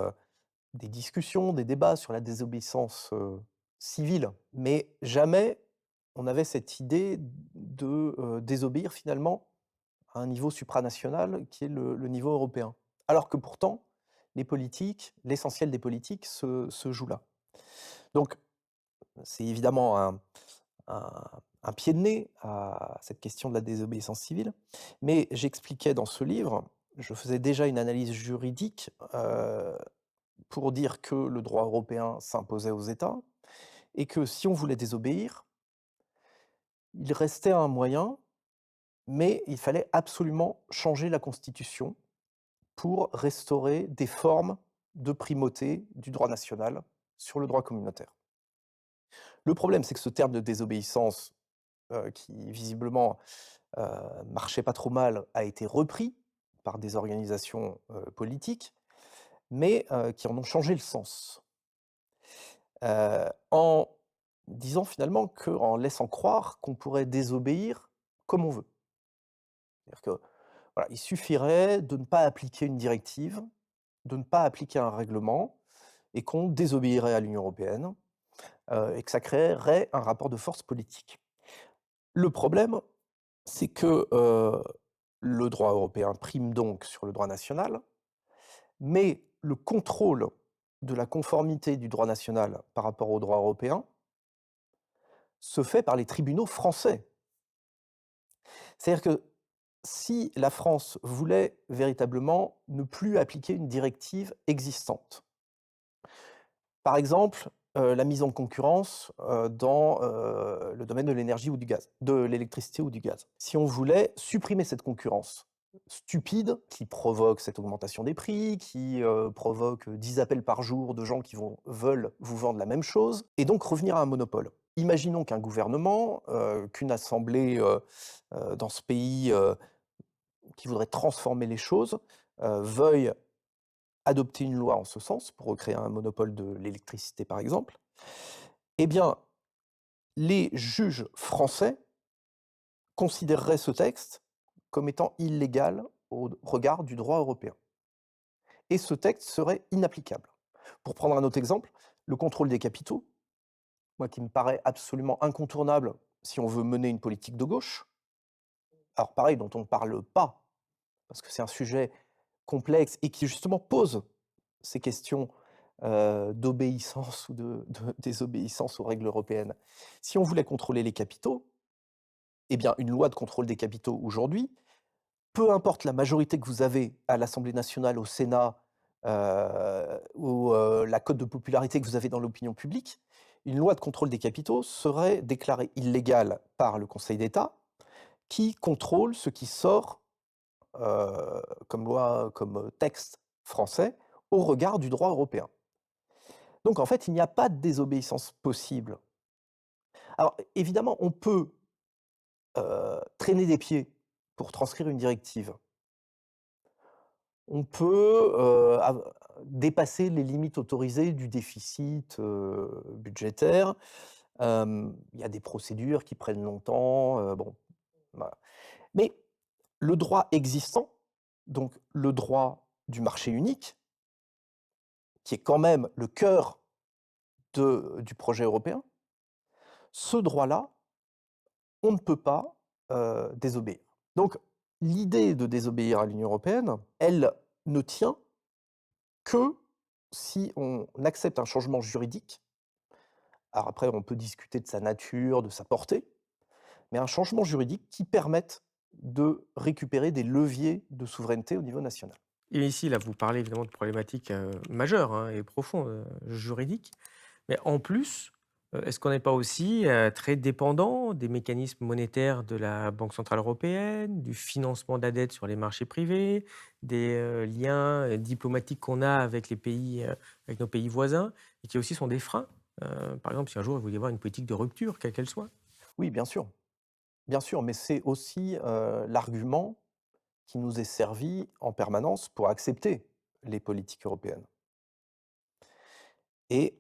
des discussions, des débats sur la désobéissance, civile, mais jamais on avait cette idée de, désobéir finalement à un niveau supranational qui est le niveau européen. Alors que pourtant, les politiques, l'essentiel des politiques se joue là. Donc c'est évidemment un pied de nez à cette question de la désobéissance civile, mais j'expliquais dans ce livre, je faisais déjà une analyse juridique, pour dire que le droit européen s'imposait aux États et que si on voulait désobéir, il restait un moyen, mais il fallait absolument changer la Constitution pour restaurer des formes de primauté du droit national sur le droit communautaire. Le problème, c'est que ce terme de désobéissance, qui visiblement, heu, marchait pas trop mal, a été repris par des organisations, politiques, mais qui en ont changé le sens. En disant finalement qu'en laissant croire qu'on pourrait désobéir comme on veut. C'est-à-dire que, voilà, il suffirait de ne pas appliquer une directive, de ne pas appliquer un règlement et qu'on désobéirait à l'Union européenne, et que ça créerait un rapport de force politique. Le problème, c'est que, le droit européen prime donc sur le droit national, mais le contrôle de la conformité du droit national par rapport au droit européen se fait par les tribunaux français. C'est-à-dire que si la France voulait véritablement ne plus appliquer une directive existante, par exemple, la mise en concurrence, dans, le domaine de l'énergie ou du gaz, de l'électricité ou du gaz. Si on voulait supprimer cette concurrence stupide qui provoque cette augmentation des prix, qui, provoque 10 appels par jour de gens qui veulent vous vendre la même chose et donc revenir à un monopole. Imaginons qu'un gouvernement, qu'une assemblée, dans ce pays, qui voudrait transformer les choses, veuille adopter une loi en ce sens, pour recréer un monopole de l'électricité par exemple, eh bien, les juges français considéreraient ce texte comme étant illégal au regard du droit européen et ce texte serait inapplicable. Pour prendre un autre exemple, le contrôle des capitaux, moi qui me paraît absolument incontournable si on veut mener une politique de gauche, alors pareil, dont on ne parle pas, parce que c'est un sujet complexe et qui justement pose ces questions, d'obéissance ou de désobéissance aux règles européennes. Si on voulait contrôler les capitaux, eh bien, une loi de contrôle des capitaux aujourd'hui, peu importe la majorité que vous avez à l'Assemblée nationale, au Sénat, ou, la cote de popularité que vous avez dans l'opinion publique, une loi de contrôle des capitaux serait déclarée illégale par le Conseil d'État, qui contrôle ce qui sort, comme loi, comme texte français, au regard du droit européen. Donc en fait, il n'y a pas de désobéissance possible. Alors évidemment, on peut, traîner des pieds pour transcrire une directive. On peut, dépasser les limites autorisées du déficit, budgétaire. Il y a des procédures qui prennent longtemps, bon, voilà. Mais le droit existant, donc le droit du marché unique, qui est quand même le cœur du projet européen, ce droit-là, on ne peut pas, désobéir. Donc l'idée de désobéir à l'Union européenne, elle ne tient que si on accepte un changement juridique. Alors après, on peut discuter de sa nature, de sa portée, mais un changement juridique qui permette de récupérer des leviers de souveraineté au niveau national. Et ici, là, vous parlez évidemment de problématiques, majeures, hein, et profondes, juridiques. Mais en plus, est-ce qu'on n'est pas aussi, très dépendant des mécanismes monétaires de la Banque centrale européenne, du financement de la dette sur les marchés privés, des, liens, diplomatiques qu'on a avec les pays, avec nos pays voisins et qui aussi sont des freins? Par exemple, si un jour il voulait y avoir une politique de rupture, quelle qu'elle soit? Oui, bien sûr, mais c'est aussi, l'argument qui nous est servi en permanence pour accepter les politiques européennes et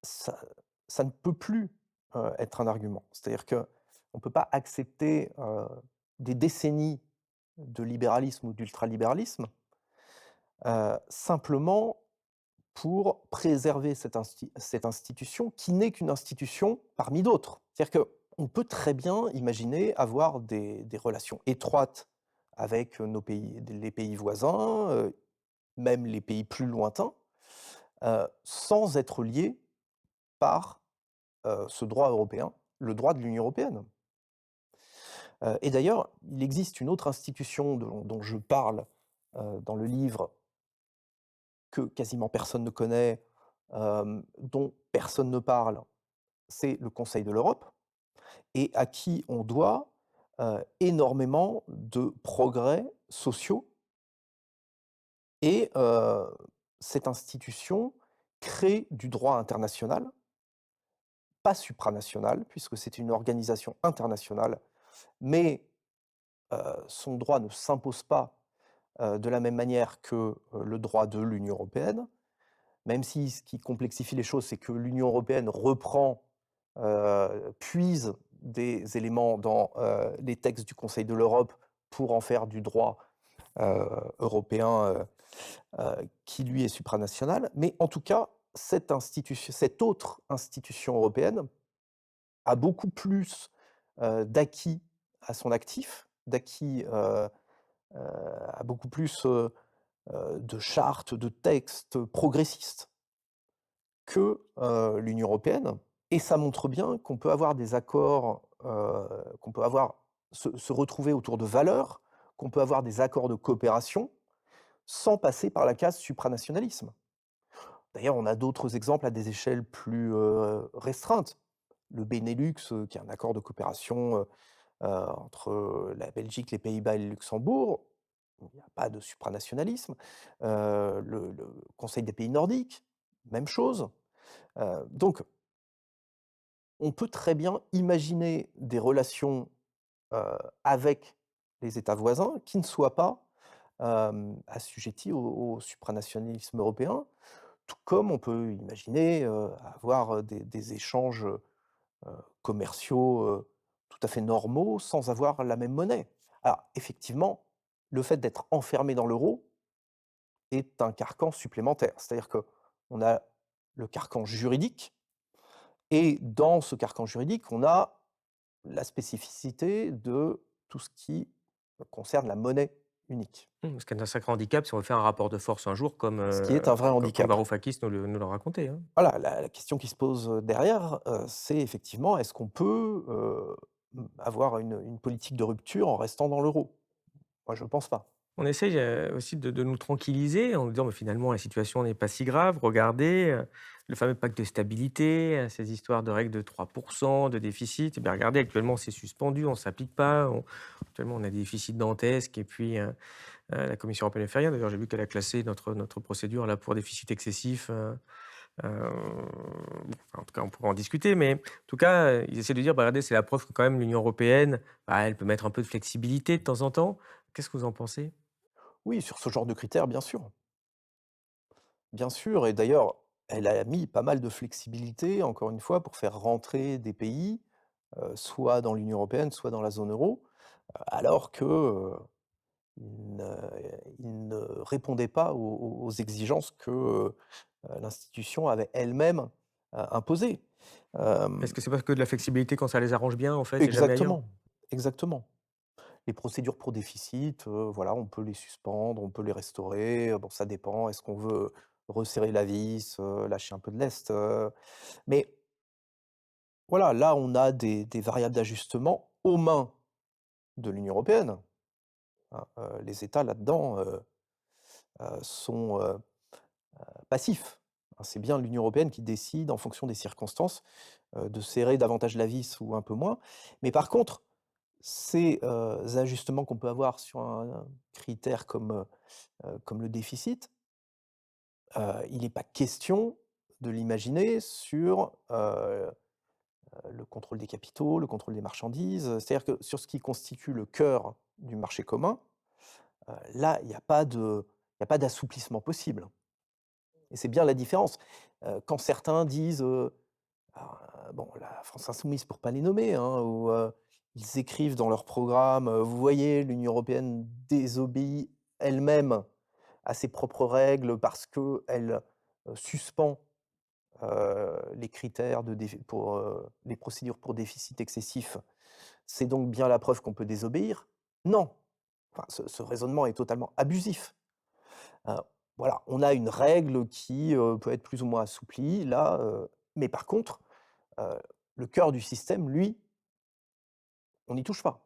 ça ça ne peut plus, être un argument. C'est-à-dire qu'on ne peut pas accepter, des décennies de libéralisme ou d'ultralibéralisme, simplement pour préserver cette institution qui n'est qu'une institution parmi d'autres. C'est-à-dire qu'on peut très bien imaginer avoir des relations étroites avec nos pays les pays voisins, même les pays plus lointains, sans être liés par, ce droit européen, le droit de l'Union européenne. Et d'ailleurs, il existe une autre institution dont je parle, dans le livre, que quasiment personne ne connaît, dont personne ne parle, c'est le Conseil de l'Europe et à qui on doit, énormément de progrès sociaux et cette institution crée du droit international, pas supranational puisque c'est une organisation internationale, mais son droit ne s'impose pas, de la même manière que, le droit de l'Union européenne. Même si ce qui complexifie les choses, c'est que l'Union européenne reprend, puise des éléments dans, les textes du Conseil de l'Europe pour en faire du droit, européen, qui lui est supranational. Mais en tout cas, cette autre institution européenne a beaucoup plus, d'acquis à son actif, d'acquis, a beaucoup plus, de chartes, de textes progressistes que, l'Union européenne et ça montre bien qu'on peut avoir des accords, qu'on peut avoir se retrouver autour de valeurs, qu'on peut avoir des accords de coopération sans passer par la case supranationalisme. D'ailleurs, on a d'autres exemples à des échelles plus, restreintes. Le Benelux, qui est un accord de coopération, entre la Belgique, les Pays-Bas et le Luxembourg, il n'y a pas de supranationalisme. Le Conseil des pays nordiques, même chose. Donc on peut très bien imaginer des relations, avec les États voisins qui ne soient pas, assujettis au supranationalisme européen, tout comme on peut imaginer, avoir, des échanges, commerciaux, tout à fait normaux sans avoir la même monnaie. Alors effectivement, le fait d'être enfermé dans l'euro est un carcan supplémentaire. C'est-à-dire qu'on a le carcan juridique et dans ce carcan juridique, on a la spécificité de tout ce qui concerne la monnaie unique, Ce qui est un sacré handicap si on veut faire un rapport de force un jour comme, ce qui est un vrai comme handicap. Varoufakis nous l'a raconté, hein. Voilà, la question qui se pose, derrière, c'est effectivement est-ce qu'on peut, avoir une politique de rupture en restant dans l'euro? Moi, je ne pense pas. On essaye, aussi de nous tranquilliser en nous disant: «Mais finalement la situation n'est pas si grave, regardez, le fameux pacte de stabilité, ces histoires de règles de 3 de déficit, eh bien regardez actuellement c'est suspendu, on ne s'applique pas, actuellement on a des déficits dantesques et puis, la Commission européenne ne fait rien». D'ailleurs j'ai vu qu'elle a classé notre procédure là pour déficit excessif, bon, en tout cas on pourra en discuter, mais en tout cas, ils essaient de dire: «Bah regardez, c'est la preuve que quand même l'Union européenne, bah, elle peut mettre un peu de flexibilité de temps en temps». Qu'est-ce que vous en pensez? Oui, sur ce genre de critères, bien sûr et d'ailleurs, elle a mis pas mal de flexibilité, encore une fois, pour faire rentrer des pays, soit dans l'Union européenne, soit dans la zone euro, alors que, ne il ne répondait pas aux exigences que, l'institution avait elle-même, imposées. Est-ce que c'est parce que de la flexibilité quand ça les arrange bien, en fait, et jamais ailleurs? Exactement, exactement. Les procédures pour déficit, voilà, on peut les suspendre, on peut les restaurer, bon ça dépend, est-ce qu'on veut resserrer la vis, lâcher un peu de lest, mais voilà, là on a des variables d'ajustement aux mains de l'Union européenne, hein, les États là-dedans, sont, passifs. Hein, c'est bien l'Union européenne qui décide en fonction des circonstances, de serrer davantage la vis ou un peu moins. Mais par contre, ces, ajustements qu'on peut avoir sur un critère comme le déficit, il n'est pas question de l'imaginer sur, le contrôle des capitaux, le contrôle des marchandises. C'est-à-dire que sur ce qui constitue le cœur du marché commun, là, il y a pas d'assouplissement possible et c'est bien la différence. Quand certains disent, bon, la France insoumise pour pas les nommer, hein, ou, ils écrivent dans leur programme, «Vous voyez, l'Union européenne désobéit elle-même à ses propres règles parce qu'elle, suspend, les critères de défi pour, les procédures pour déficit excessif. C'est donc bien la preuve qu'on peut désobéir». Non! Enfin, ce raisonnement est totalement abusif. Heu, voilà, on a une règle qui, peut être plus ou moins assouplie là, mais par contre, heu, le cœur du système, lui, on n'y touche pas.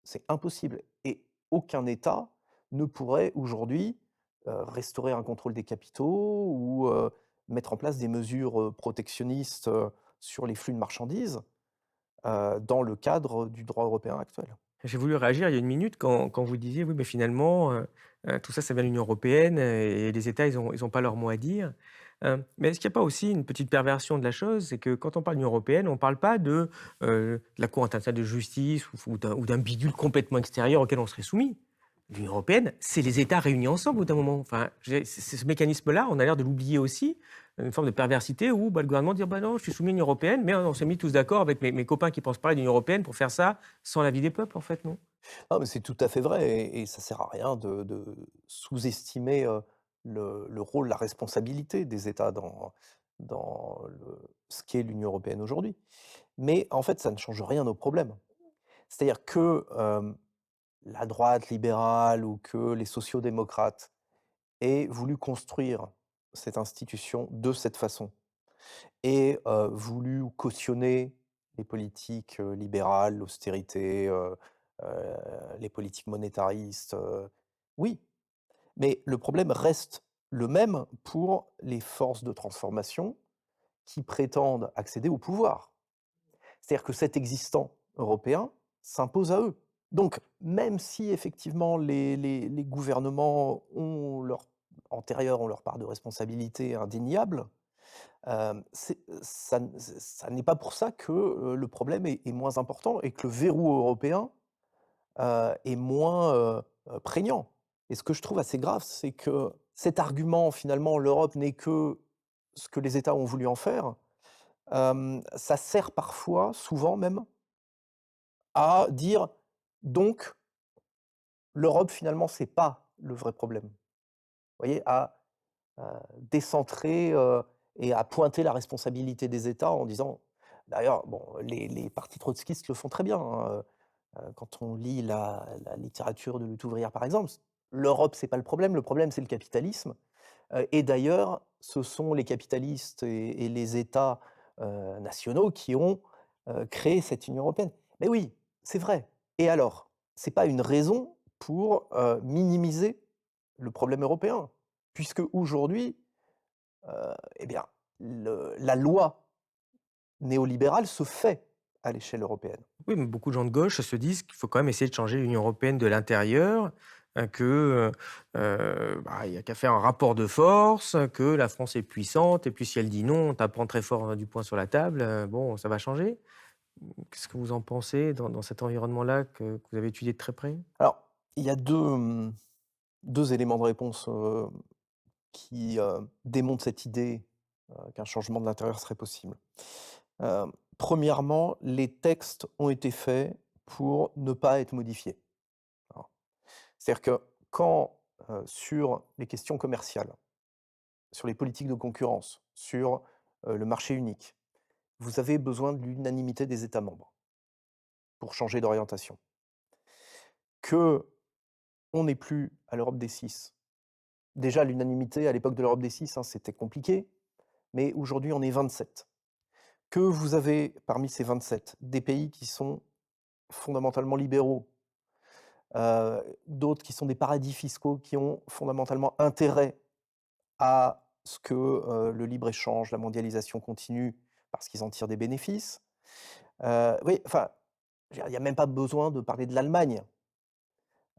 C'est impossible et aucun État ne pourrait aujourd'hui, restaurer un contrôle des capitaux ou, mettre en place des mesures, protectionnistes, sur les flux de marchandises, dans le cadre du droit européen actuel. J'ai voulu réagir il y a une minute quand vous disiez: «Oui, mais finalement, tout ça, ça vient de l'Union européenne, et les États, ils ont pas leur mot à dire». Mais est-ce qu'il y a pas aussi une petite perversion de la chose? C'est que quand on parle d'Union européenne, on parle pas de la Cour internationale de justice ou d'un bidule complètement extérieur auquel on serait soumis. L'Union européenne, c'est les États réunis ensemble au bout d'un moment. Enfin, c'est ce mécanisme-là, on a l'air de l'oublier aussi, une forme de perversité où, bah, le gouvernement dit: «Bah, non, je suis soumis à l'Union européenne, mais on s'est mis tous d'accord avec mes copains qui pensent pareil de l'Union européenne pour faire ça sans l'avis des peuples», en fait, non? Ah mais c'est tout à fait vrai et ça sert à rien de sous-estimer, le rôle, la responsabilité des États dans ce qu'est l'Union européenne aujourd'hui. Mais en fait, ça ne change rien au problème. C'est-à-dire que, la droite libérale ou que les sociaux-démocrates aient voulu construire cette institution de cette façon et voulu cautionner les politiques, libérales, l'austérité, heu, les politiques monétaristes, oui, mais le problème reste le même pour les forces de transformation qui prétendent accéder au pouvoir. C'est-à-dire que cet existant européen s'impose à eux. Donc, même si effectivement les gouvernements ont leur antérieurs ont leur part de responsabilité indéniable, c'est ça n'est pas pour ça que, le problème est moins important et que le verrou européen, est moins, prégnant. Et ce que je trouve assez grave, c'est que cet argument finalement, l'Europe n'est que ce que les États ont voulu en faire, ça sert parfois, souvent même, à dire: «Donc l'Europe finalement c'est pas le vrai problème». Vous voyez? À, heu, décentrer, et à pointer la responsabilité des États en disant d'ailleurs, bon, les partis trotskistes le font très bien, hein, quand on lit la littérature de lutte ouvrière par exemple, l'Europe c'est pas le problème c'est le capitalisme, et d'ailleurs ce sont les capitalistes et les États, nationaux qui ont, créé cette Union européenne. Mais oui, c'est vrai. Et alors? C'est pas une raison pour, minimiser le problème européen, puisque aujourd'hui, eh bien, la loi néolibérale se fait à l'échelle européenne. Oui, mais beaucoup de gens de gauche se disent qu'il faut quand même essayer de changer l'Union européenne de l'intérieur, bah, il y a qu'à faire un rapport de force, que la France est puissante et puis si elle dit non, on tapera très fort, du poing sur la table, bon, ça va changer. Qu'est-ce que vous en pensez dans cet environnement-là que vous avez étudié de très près? Alors, il y a 2 2 éléments de réponse, qui, démontrent cette idée, qu'un changement de l'intérieur serait possible. 1°, les textes ont été faits pour ne pas être modifiés. Hein. C'est-à-dire que quand, sur les questions commerciales, sur les politiques de concurrence, sur, le marché unique, vous avez besoin de l'unanimité des États membres pour changer d'orientation. Qu'on n'est plus à l'Europe des 6. Déjà l'unanimité à l'époque de l'Europe des 6, hein, c'était compliqué, mais aujourd'hui on est 27. Que vous avez parmi ces 27 des pays qui sont fondamentalement libéraux, d'autres qui sont des paradis fiscaux qui ont fondamentalement intérêt à ce que, le libre-échange, la mondialisation continue parce qu'ils en tirent des bénéfices. Oui, enfin, je veux dire, il y a même pas besoin de parler de l'Allemagne,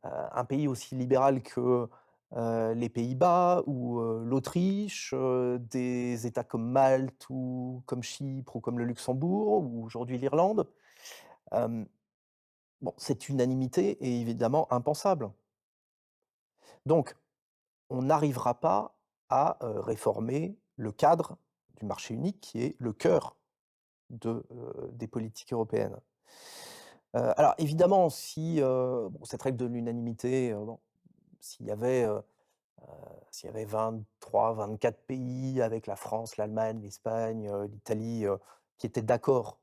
un pays aussi libéral que, les Pays-Bas ou, l'Autriche, des États comme Malte ou comme Chypre ou comme le Luxembourg ou aujourd'hui l'Irlande. Hem, bon, cette unanimité est évidemment impensable. Donc on n'arrivera pas à, réformer le cadre du marché unique qui est le cœur des politiques européennes. Alors évidemment si, bon cette règle de l'unanimité, bon, s'il y avait, s'il y avait 23-24 pays avec la France, l'Allemagne, l'Espagne, l'Italie, qui étaient d'accord,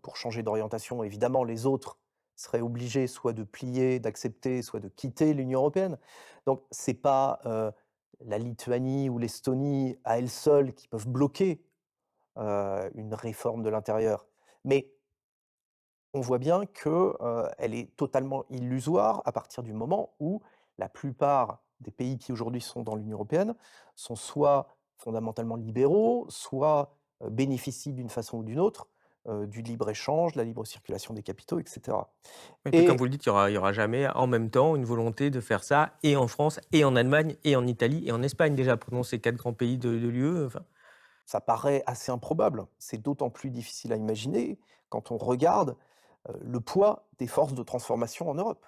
pour changer d'orientation, évidemment les autres seraient obligés soit de plier, d'accepter, soit de quitter l'Union européenne. Donc c'est pas, la Lituanie ou l'Estonie à elles seules qui peuvent bloquer, une réforme de l'intérieur. Mais on voit bien que, elle est totalement illusoire à partir du moment où la plupart des pays qui aujourd'hui sont dans l'Union européenne sont soit fondamentalement libéraux, soit, bénéficient d'une façon ou d'une autre, du libre-échange, de la libre circulation des capitaux et cetera. Et puis comme vous Et le dites, il y aura jamais en même temps une volonté de faire ça et en France et en Allemagne et en Italie et en Espagne déjà, prenons ces 4 grands pays de l'UE, enfin. ça paraît assez improbable. C'est d'autant plus difficile à imaginer quand on regarde, le poids des forces de transformation en Europe.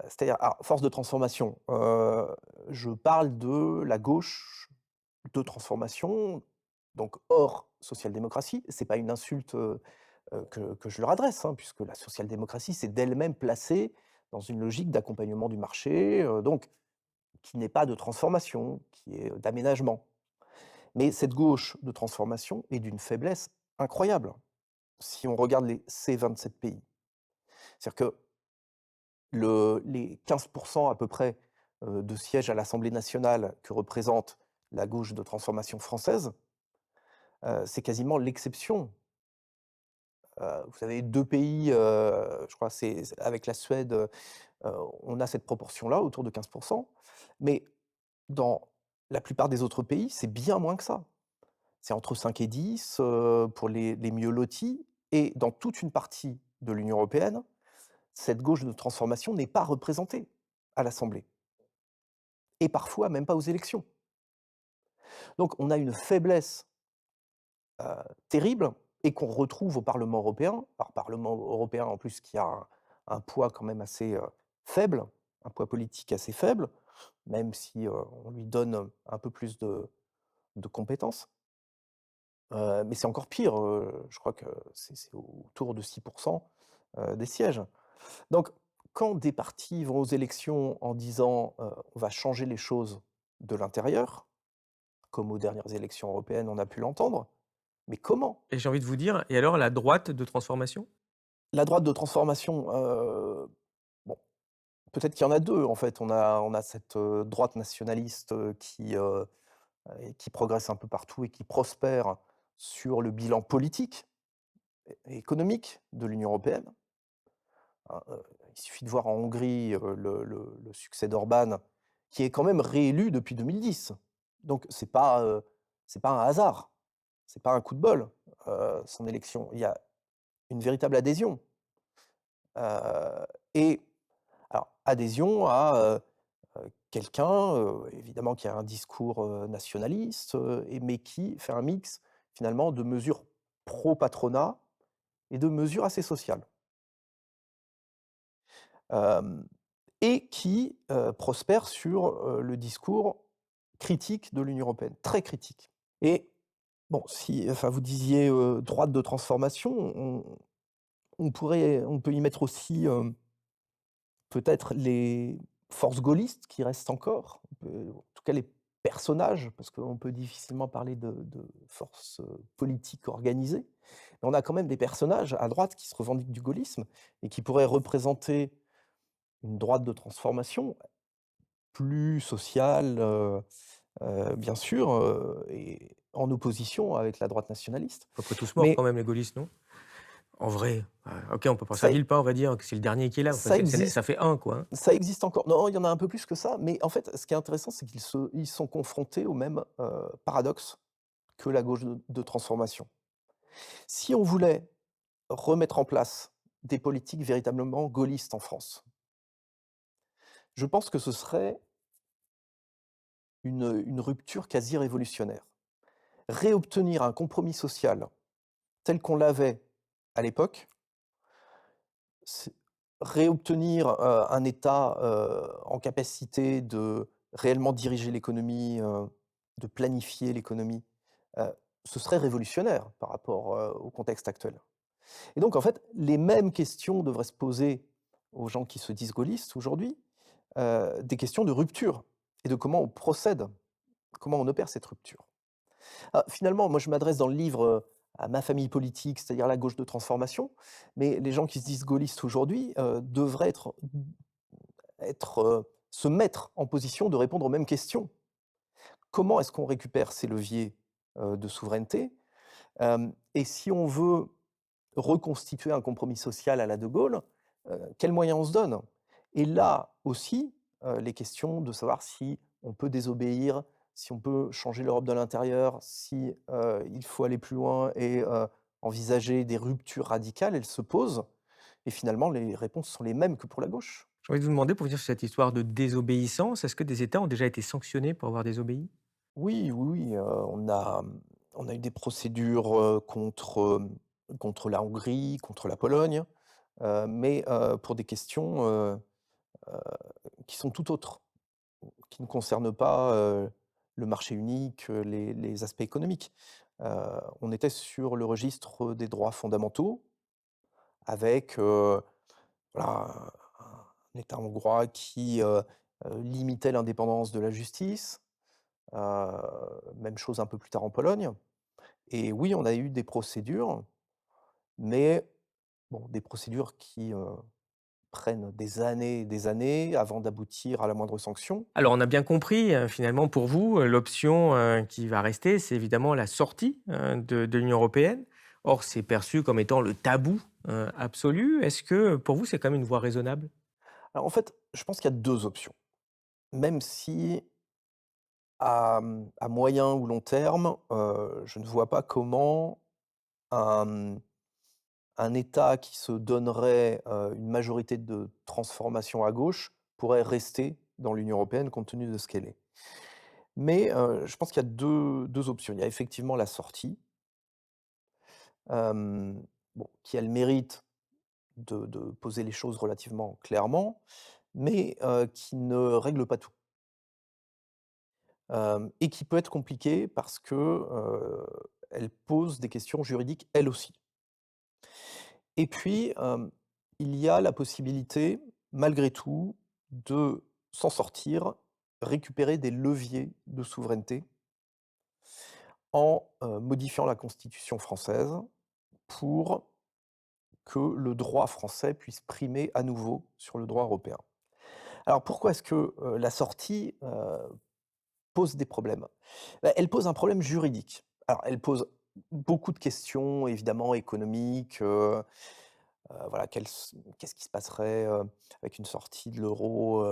C'est-à-dire alors force de transformation, je parle de la gauche de transformation, donc hors social-démocratie. C'est pas une insulte, que je leur adresse, hein, puisque la social-démocratie s'est d'elle-même placée dans une logique d'accompagnement du marché, donc qui n'est pas de transformation, qui est, d'aménagement. Mais cette gauche de transformation est d'une faiblesse incroyable, si on regarde ces 27 pays. C'est-à-dire que les 15 à peu près, de sièges à l'Assemblée nationale que représente la gauche de transformation française, c'est quasiment l'exception. Vous avez 2 pays, je crois c'est avec la Suède, on a cette proportion-là, autour de 15. Mais dans la plupart des autres pays, c'est bien moins que ça. C'est entre 5 et 10, pour les mieux lotis et dans toute une partie de l'Union européenne, cette gauche de transformation n'est pas représentée à l'Assemblée et parfois même pas aux élections. Donc on a une faiblesse, terrible et qu'on retrouve au Parlement européen. Alors Parlement européen en plus qui a un poids quand même assez, faible, un poids politique assez faible, même si, on lui donne un peu plus de compétences. Mais c'est encore pire, je crois que c'est autour de 6 des sièges. Donc quand des partis vont aux élections en disant, «On va changer les choses de l'intérieur», comme aux dernières élections européennes, on a pu l'entendre, mais comment? Et j'ai envie de vous dire, et alors la droite de transformation? La droite de transformation, bon, peut-être qu'il y en a 2 en fait. On a cette, droite nationaliste, qui progresse un peu partout et qui prospère sur le bilan politique et économique de l'Union européenne, hein. Il suffit de voir en Hongrie, le succès d'Orban, qui est quand même réélu depuis 2010. Donc c'est pas un hasard, c'est pas un coup de bol, son élection. Il y a une véritable adhésion, et alors adhésion à, quelqu'un, évidemment qui a un discours, nationaliste, mais qui fait un mix finalement de mesures pro-patronat et de mesures assez sociales. Hem et qui, prospère sur, le discours critique de l'Union européenne, très critique. Et bon, si enfin vous disiez, droite de transformation, on peut y mettre aussi, peut-être les forces gaullistes qui restent encore, en tout cas les personnages, parce qu'on peut difficilement parler de forces, politiques organisées. Mais on a quand même des personnages à droite qui se revendiquent du gaullisme et qui pourraient représenter une droite de transformation plus sociale, bien sûr, et en opposition avec la droite nationaliste. À peu près tous morts Mais quand même les gaullistes, non? En vrai, OK, on peut pas Ça ça Villepin, on va dire que c'est le dernier qui est là. Enfin, ça ça existe fait un quoi, hein. ça existe encore. Non, il y en a un peu plus que ça, mais en fait, ce qui est intéressant, c'est ils sont confrontés au même, paradoxe que la gauche de transformation. Si on voulait remettre en place des politiques véritablement gaullistes en France, je pense que ce serait une rupture quasi révolutionnaire. Réobtenir un compromis social tel qu'on l'avait à l'époque, c'est réobtenir, un État, en capacité de réellement diriger l'économie, de planifier l'économie, heu, ce serait révolutionnaire par rapport, au contexte actuel. Et donc en fait, les mêmes questions devraient se poser aux gens qui se disent gaullistes aujourd'hui, des questions de rupture et de comment on procède, comment on opère cette rupture. Finalement, moi je m'adresse dans le livre, à ma famille politique, c'est-à-dire la gauche de transformation, mais les gens qui se disent gaullistes aujourd'hui, devraient se mettre en position de répondre aux mêmes questions. Comment est-ce qu'on récupère ces leviers, de souveraineté? Et si on veut reconstituer un compromis social à la De Gaulle, quels moyens on se donne? Et là aussi, les questions de savoir si on peut désobéir, si on peut changer l'Europe de l'intérieur, si, il faut aller plus loin et envisager des ruptures radicales, elles se posent et finalement les réponses sont les mêmes que pour la gauche. J'ai envie de vous demander pour venir sur cette histoire de désobéissance, est-ce que des États ont déjà été sanctionnés pour avoir désobéi? Oui, oui, oui, on a eu des procédures, contre la Hongrie, contre la Pologne, mais pour des questions, qui sont tout autres, qui ne concernent pas, le marché unique, les aspects économiques. On était sur le registre des droits fondamentaux avec, voilà, un État hongrois qui, limitait l'indépendance de la justice, même chose un peu plus tard en Pologne. Et oui, on a eu des procédures, mais bon, des procédures qui, prennent des années et des années avant d'aboutir à la moindre sanction. Alors on a bien compris, finalement pour vous, l'option, qui va rester, c'est évidemment la sortie, de l'Union européenne. Or, c'est perçu comme étant le tabou, absolu. Est-ce que, pour vous, c'est quand même une voie raisonnable? Alors en fait, je pense qu'il y a 2 options, même si à moyen ou long terme, je ne vois pas comment un, un État qui se donnerait, une majorité de transformation à gauche pourrait rester dans l'Union européenne compte tenu de ce qu'elle est. Mais, je pense qu'il y a deux options. Il y a effectivement la sortie, bon, qui a le mérite de poser les choses relativement clairement, mais, qui ne règle pas tout. Et qui peut être compliquée parce que, elle pose des questions juridiques elle aussi. Et puis, il y a la possibilité, malgré tout, de s'en sortir, récupérer des leviers de souveraineté en, modifiant la constitution française pour que le droit français puisse primer à nouveau sur le droit européen. Alors pourquoi est-ce que, la sortie, pose des problèmes? Bah, elle pose un problème juridique. Alors elle pose beaucoup de questions évidemment économiques, voilà, qu'est-ce qui se passerait, avec une sortie de l'euro,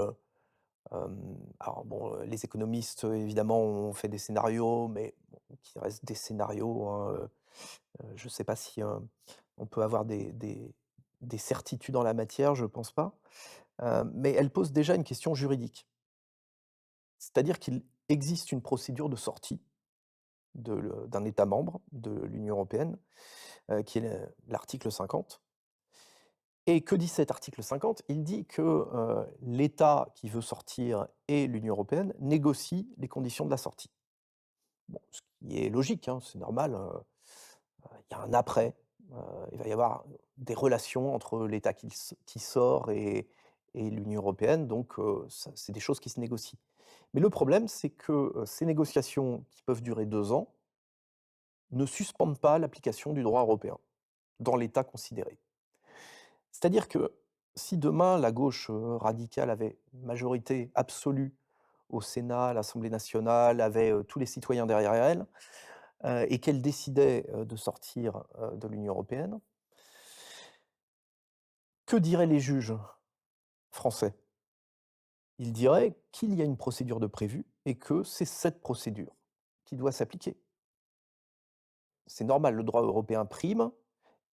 alors bon, les économistes, évidemment, ont fait des scénarios, mais bon, qui restent des scénarios, hein, je ne sais pas si, on peut avoir des certitudes en la matière, je pense pas. Mais elle pose déjà une question juridique. C'est-à-dire qu'il existe une procédure de sortie d'un État membre de l'Union européenne, qui est l'article 50. Et que dit cet article 50? Il dit que, l'État qui veut sortir et l'Union européenne négocient les conditions de la sortie. Bon, ce qui est logique, hein, c'est normal, il y a un après, il va y avoir des relations entre l'État qui sort et l'Union européenne, donc ça c'est des choses qui se négocient. Mais le problème, c'est que, ces négociations qui peuvent durer 2 ans ne suspendent pas l'application du droit européen, dans l'État considéré. C'est-à-dire que si demain la gauche, radicale avait majorité absolue au Sénat, à l'Assemblée nationale, avait, tous les citoyens derrière elle, et qu'elle décidait, de sortir, de l'Union européenne, Que diraient les juges français? Ils diraient qu'il y a une procédure de prévue et que c'est cette procédure qui doit s'appliquer. C'est normal, le droit européen prime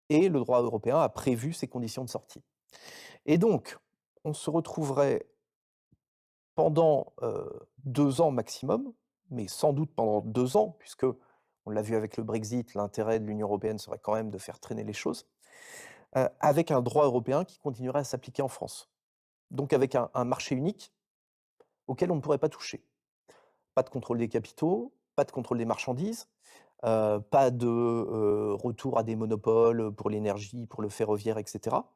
et le droit européen a prévu ces conditions de sortie. Et donc, on se retrouverait pendant, 2 ans maximum, mais sans doute pendant 2 ans, puisque on l'a vu avec le Brexit, l'intérêt de l'Union européenne serait quand même de faire traîner les choses, avec un droit européen qui continuerait à s'appliquer en France. Donc avec un marché unique auquel on ne pourrait pas toucher. Pas de contrôle des capitaux, pas de contrôle des marchandises, pas de, retour à des monopoles, pour l'énergie, pour le ferroviaire et cetera.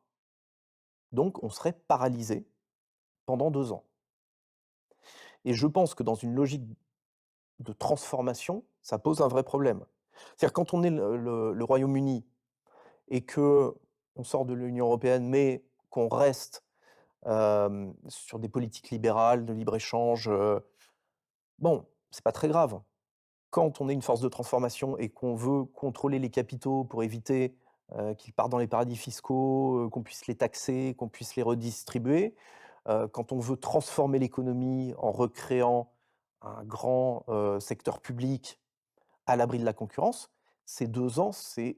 Donc on serait paralysé pendant 2 ans. Et je pense que dans une logique de transformation, ça pose un vrai problème. C'est-à-dire quand on est le Royaume-Uni et qu'on sort de l'Union européenne, mais qu'on reste, sur des politiques libérales, de libre-échange, bon, c'est pas très grave. Quand on est une force de transformation et qu'on veut contrôler les capitaux pour éviter, qu'ils partent dans les paradis fiscaux, qu'on puisse les taxer, qu'on puisse les redistribuer, quand on veut transformer l'économie en recréant un grand, secteur public à l'abri de la concurrence, ces 2 ans, c'est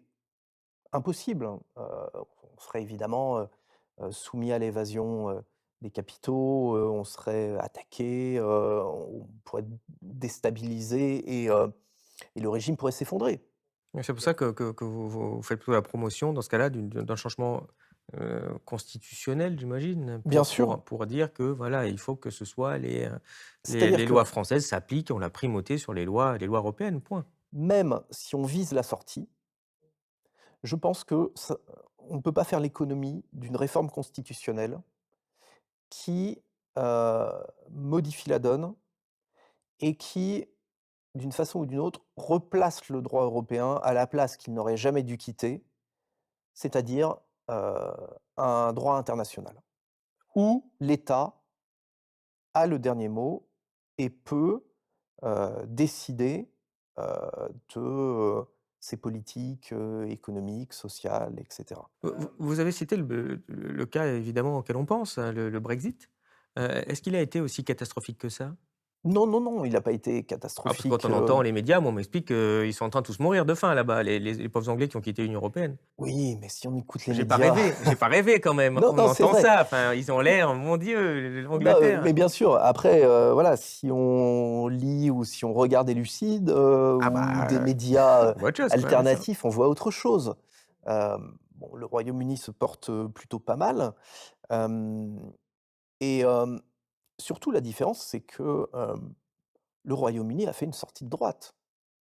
impossible, hein. On serait évidemment, soumis à l'évasion, des capitaux, on serait attaqué, on pourrait être déstabilisé et le régime pourrait s'effondrer. Et c'est pour ça que vous faites plutôt la promotion dans ce cas-là d'un changement, constitutionnel, j'imagine? Bien sûr, Pour dire que voilà, il faut que ce soit c'est-à-dire les que lois françaises s'appliquent, on la primauté sur les lois européennes, point. même si on vise la sortie, je pense que ça on ne peut pas faire l'économie d'une réforme constitutionnelle qui, modifie la donne et qui, d'une façon ou d'une autre, replace le droit européen à la place qu'il n'aurait jamais dû quitter, c'est-à-dire, heu, un droit international, où l'État a le dernier mot et peut, décider, de, ses politiques, économiques, sociales et cetera. Vous avez cité le cas évidemment auquel on pense, hein, le Brexit. Est-ce qu'il a été aussi catastrophique que ça? Non, non, non, il n'a pas été Ah, parce que quand catastrophique, on entend les médias, moi on m'explique qu'ils sont en train de tous mourir de faim là-bas, les pauvres Anglais qui ont quitté l'Union européenne. oui, mais si on écoute les médias J'ai pas rêvé quand même, non, on non, c'est entend vrai. ça, enfin ils ont l'air, mon Dieu, Non, l'Angleterre. mais bien sûr, après, voilà, si on lit ou si on regarde Élucide, Ah ou des bah, médias, ou autre chose quoi, bien sûr. alternatifs, on voit autre chose. Bon, le Royaume-Uni se porte, plutôt pas mal, hem et surtout la différence, c'est que, le Royaume-Uni a fait une sortie de droite.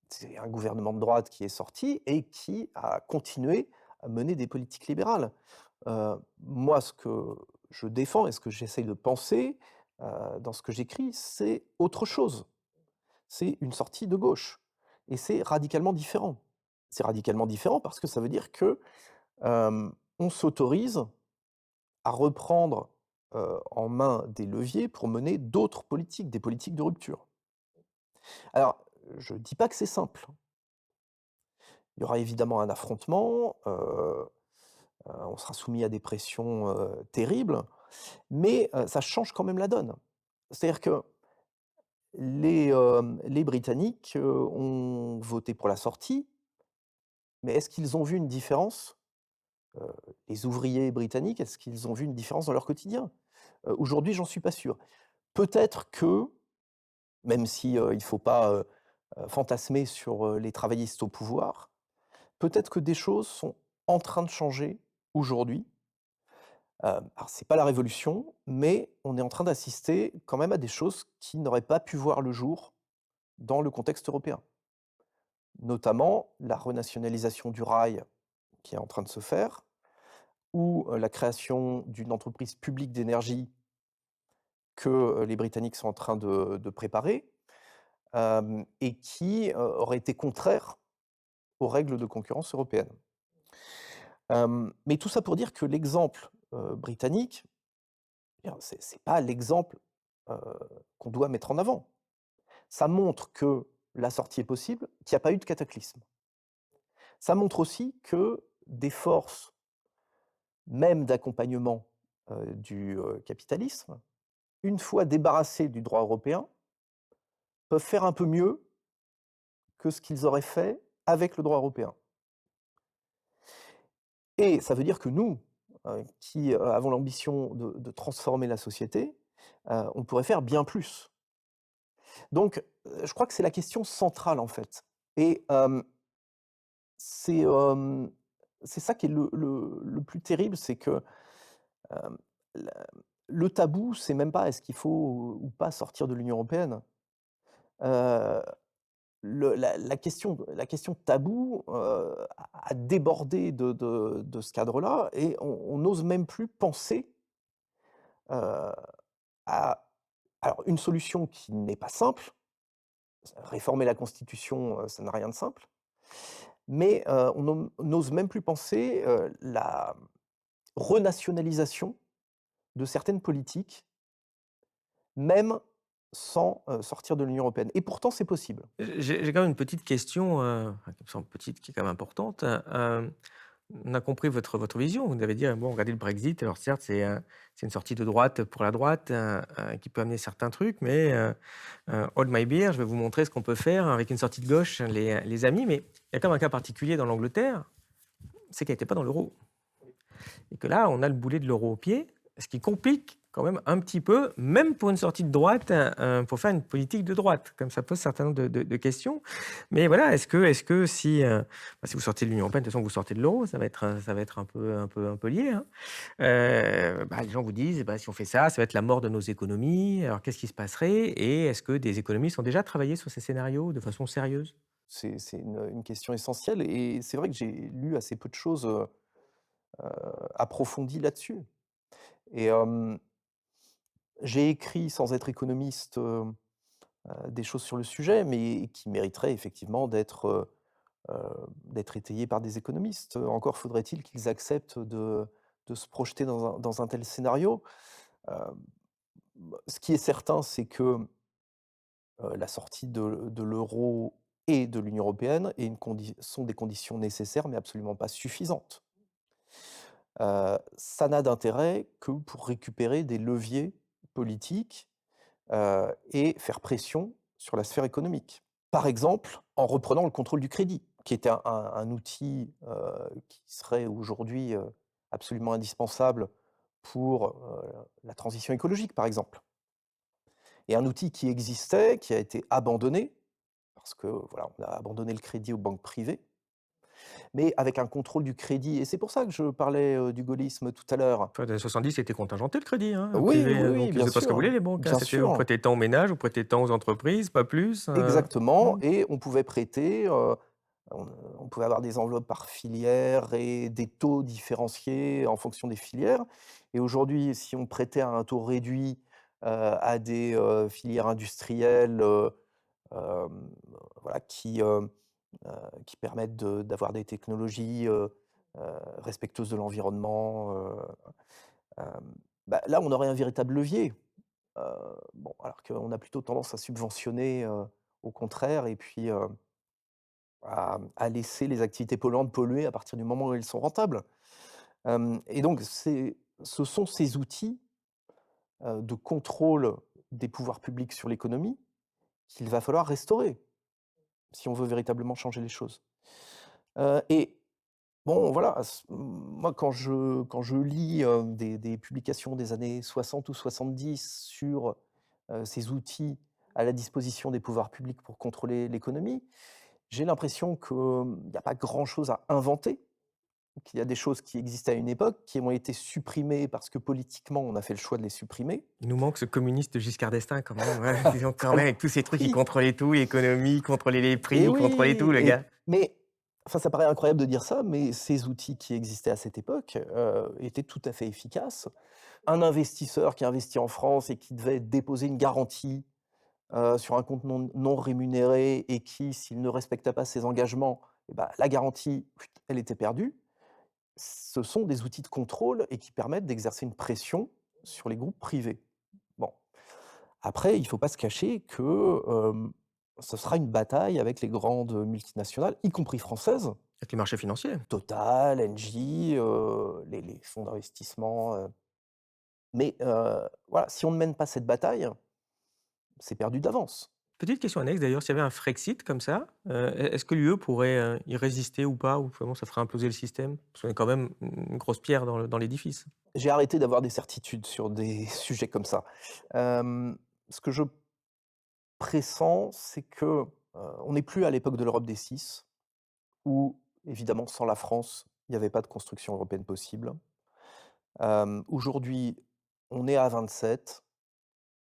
C'est un gouvernement de droite qui est sorti et qui a continué à mener des politiques libérales. Moi, ce que je défends et ce que j'essaye de penser, dans ce que j'écris, c'est autre chose. C'est une sortie de gauche et c'est radicalement différent. C'est radicalement différent parce que ça veut dire que, on s'autorise à reprendre, en main des leviers pour mener d'autres politiques, des politiques de rupture. Alors, je ne dis pas que c'est simple. Il y aura évidemment un affrontement, on sera soumis à des pressions, terribles, mais ça change quand même la donne. C'est-à-dire que les Britanniques, ont voté pour la sortie, mais est-ce qu'ils ont vu une différence? Heu, les ouvriers britanniques, est-ce qu'ils ont vu une différence dans leur quotidien? Aujourd'hui, j'en suis pas sûr. Peut-être que, même si, il ne faut pas, fantasmer sur, les travaillistes au pouvoir, peut-être que des choses sont en train de changer aujourd'hui. Alors c'est pas la révolution, mais on est en train d'assister quand même à des choses qui n'auraient pas pu voir le jour dans le contexte européen. Notamment la renationalisation du rail qui est en train de se faire ou, la création d'une entreprise publique d'énergie que, les Britanniques sont en train de préparer, et qui, aurait été contraire aux règles de concurrence européennes. Mais tout ça pour dire que l'exemple, britannique, eh bien, c'est pas l'exemple, heu, qu'on doit mettre en avant. Ça montre que la sortie est possible, qu'il y a pas eu de cataclysme. Ça montre aussi que des forces même d'accompagnement, du, capitalisme, une fois débarrassés du droit européen, peuvent faire un peu mieux que ce qu'ils auraient fait avec le droit européen. Et ça veut dire que nous, qui, avons l'ambition de transformer la société, on pourrait faire bien plus. Donc, je crois que c'est la question centrale, en fait. Et c'est, c'est ça qui est le plus terrible, c'est que, hem, la le tabou, c'est même pas est-ce qu'il faut ou pas sortir de l'Union européenne. Heu, la question tabou, a débordé de ce cadre-là et on n'ose même plus penser, heu, à alors une solution qui n'est pas simple, réformer la constitution, ça n'a rien de simple, mais on n'ose même plus penser, la renationalisation de certaines politiques, même sans, sortir de l'Union européenne et pourtant c'est possible. J'ai quand même une petite question, enfin, qui me semble petite, qui est quand même importante. On a compris votre vision. Vous nous avez dit: «Bon, regardez le Brexit, alors certes, c'est une sortie de droite pour la droite, qui peut amener certains trucs, mais hold my beer, je vais vous montrer ce qu'on peut faire avec une sortie de gauche, les amis». Mais il y a quand même un cas particulier dans l'Angleterre, c'est qu'elle était pas dans l'euro et que là, on a le boulet de l'euro au pied, ce qui complique quand même un petit peu, même pour une sortie de droite, pour faire une politique de droite, comme ça pose un certain nombre de questions. Mais voilà, est-ce que si, si vous sortez de l'Union européenne, de toute façon vous sortez de l'euro, ça va être un peu lié, hein. Les gens vous disent: «Bah, si on fait ça, ça va être la mort de nos économies». Alors qu'est-ce qui se passerait? Et est-ce que des économistes ont déjà travaillé sur ces scénarios de façon sérieuse? C'est une question essentielle et c'est vrai que j'ai lu assez peu de choses, approfondies là-dessus et j'ai écrit sans être économiste, des choses sur le sujet, mais qui mériteraient effectivement d'être étayées par des économistes. Encore faudrait-il qu'ils acceptent de se projeter dans un tel scénario. Hem, Ce qui est certain, c'est que, la sortie de l'euro et de l'Union européenne sont des conditions nécessaires, mais absolument pas suffisantes. Ça n'a d'intérêt que pour récupérer des leviers politiques, et faire pression sur la sphère économique. Par exemple, en reprenant le contrôle du crédit, qui était un outil, qui serait aujourd'hui, absolument indispensable pour, la transition écologique, par exemple. Et un outil qui existait, qui a été abandonné, parce que, voilà, on a abandonné le crédit aux banques privées, mais avec un contrôle du crédit et c'est pour ça que je parlais, du gaullisme tout à l'heure. Enfin, dans les années 70, c'était contingenté le crédit, hein, Oui, privé, oui, oui, donc ils bien faisaient pas ce que sûr, voulaient les banques, hein. bien C'était vous sûr. prêtez tant aux ménages, vous prêtez tant aux entreprises, pas plus, Exactement mmh. et on pouvait prêter, on on pouvait avoir des enveloppes par filière et des taux différenciés en fonction des filières et aujourd'hui, si on prêtait à un taux réduit, à des, filières industrielles, hem, voilà, heu, qui permettent d'avoir des technologies, respectueuses de l'environnement, là, on aurait un véritable levier. Bon, alors qu'on a plutôt tendance à subventionner, au contraire et puis, à laisser les activités polluantes polluer à partir du moment où elles sont rentables. Et donc ce sont ces outils, de contrôle des pouvoirs publics sur l'économie qu'il va falloir restaurer, si on veut véritablement changer les choses. Et bon, voilà, moi quand je lis, des publications des années 60 ou 70 sur, ces outils à la disposition des pouvoirs publics pour contrôler l'économie, j'ai l'impression qu'il n'y a pas grand-chose à inventer, qu'il y a des choses qui existaient à une époque, qui ont été supprimées parce que politiquement on a fait le choix de les supprimer. Il nous manque ce communiste Giscard d'Estaing quand même, ouais, disons quand même Saloperie! avec tous ces trucs, il contrôlait tout, l'économie, il contrôlait les prix, Et il contrôlait tout oui le gars. mais enfin, ça paraît incroyable de dire ça, mais ces outils qui existaient à cette époque, étaient tout à fait efficaces. Un investisseur qui investit en France et qui devait déposer une garantie, sur un compte non rémunéré et qui, s'il ne respectait pas ses engagements et bah, la garantie, elle était perdue. Ce sont des outils de contrôle et qui permettent d'exercer une pression sur les groupes privés. Bon, après, il ne faut pas se cacher que, ce sera une bataille avec les grandes multinationales, y compris françaises, Avec les marchés financiers. Total, Engie, les fonds d'investissement, mais voilà, si on ne mène pas cette bataille, c'est perdu d'avance. Petite question annexe d'ailleurs, s'il y avait un Frexit comme ça, est-ce que l'UE pourrait, y résister ou pas? Ou vraiment ça ferait imploser le système? Parce qu'on est quand même une grosse pierre dans l'édifice. J'ai arrêté d'avoir des certitudes sur des sujets comme ça. Ce que je pressens, c'est que, on n'est plus à l'époque de l'Europe des 6, où évidemment sans la France, il n'y avait pas de construction européenne possible. Aujourd'hui, on est à 27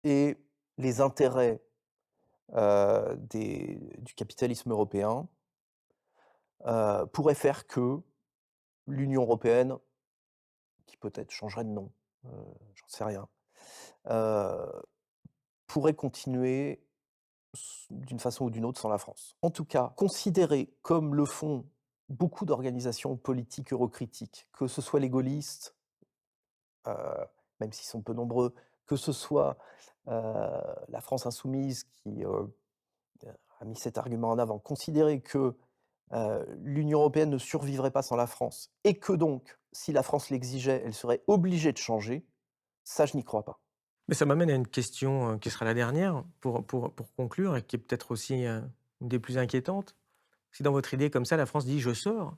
et les intérêts, du capitalisme européen, pourraient faire que l'Union européenne, qui peut-être changerait de nom, heu, j'en sais rien, heu, pourrait continuer d'une façon ou d'une autre sans la France. En tout cas, considérer comme le font beaucoup d'organisations politiques eurocritiques, que ce soit les gaullistes, heu, même s'ils sont peu nombreux, que ce soit, la France insoumise qui, a mis cet argument en avant, considérer que, l'Union européenne ne survivrait pas sans la France et que donc, si la France l'exigeait, elle serait obligée de changer, ça je n'y crois pas. Mais ça m'amène à une question, qui sera la dernière pour conclure et qui est peut-être aussi, une des plus inquiétantes. Si dans votre idée comme ça, la France dit: «Je sors»,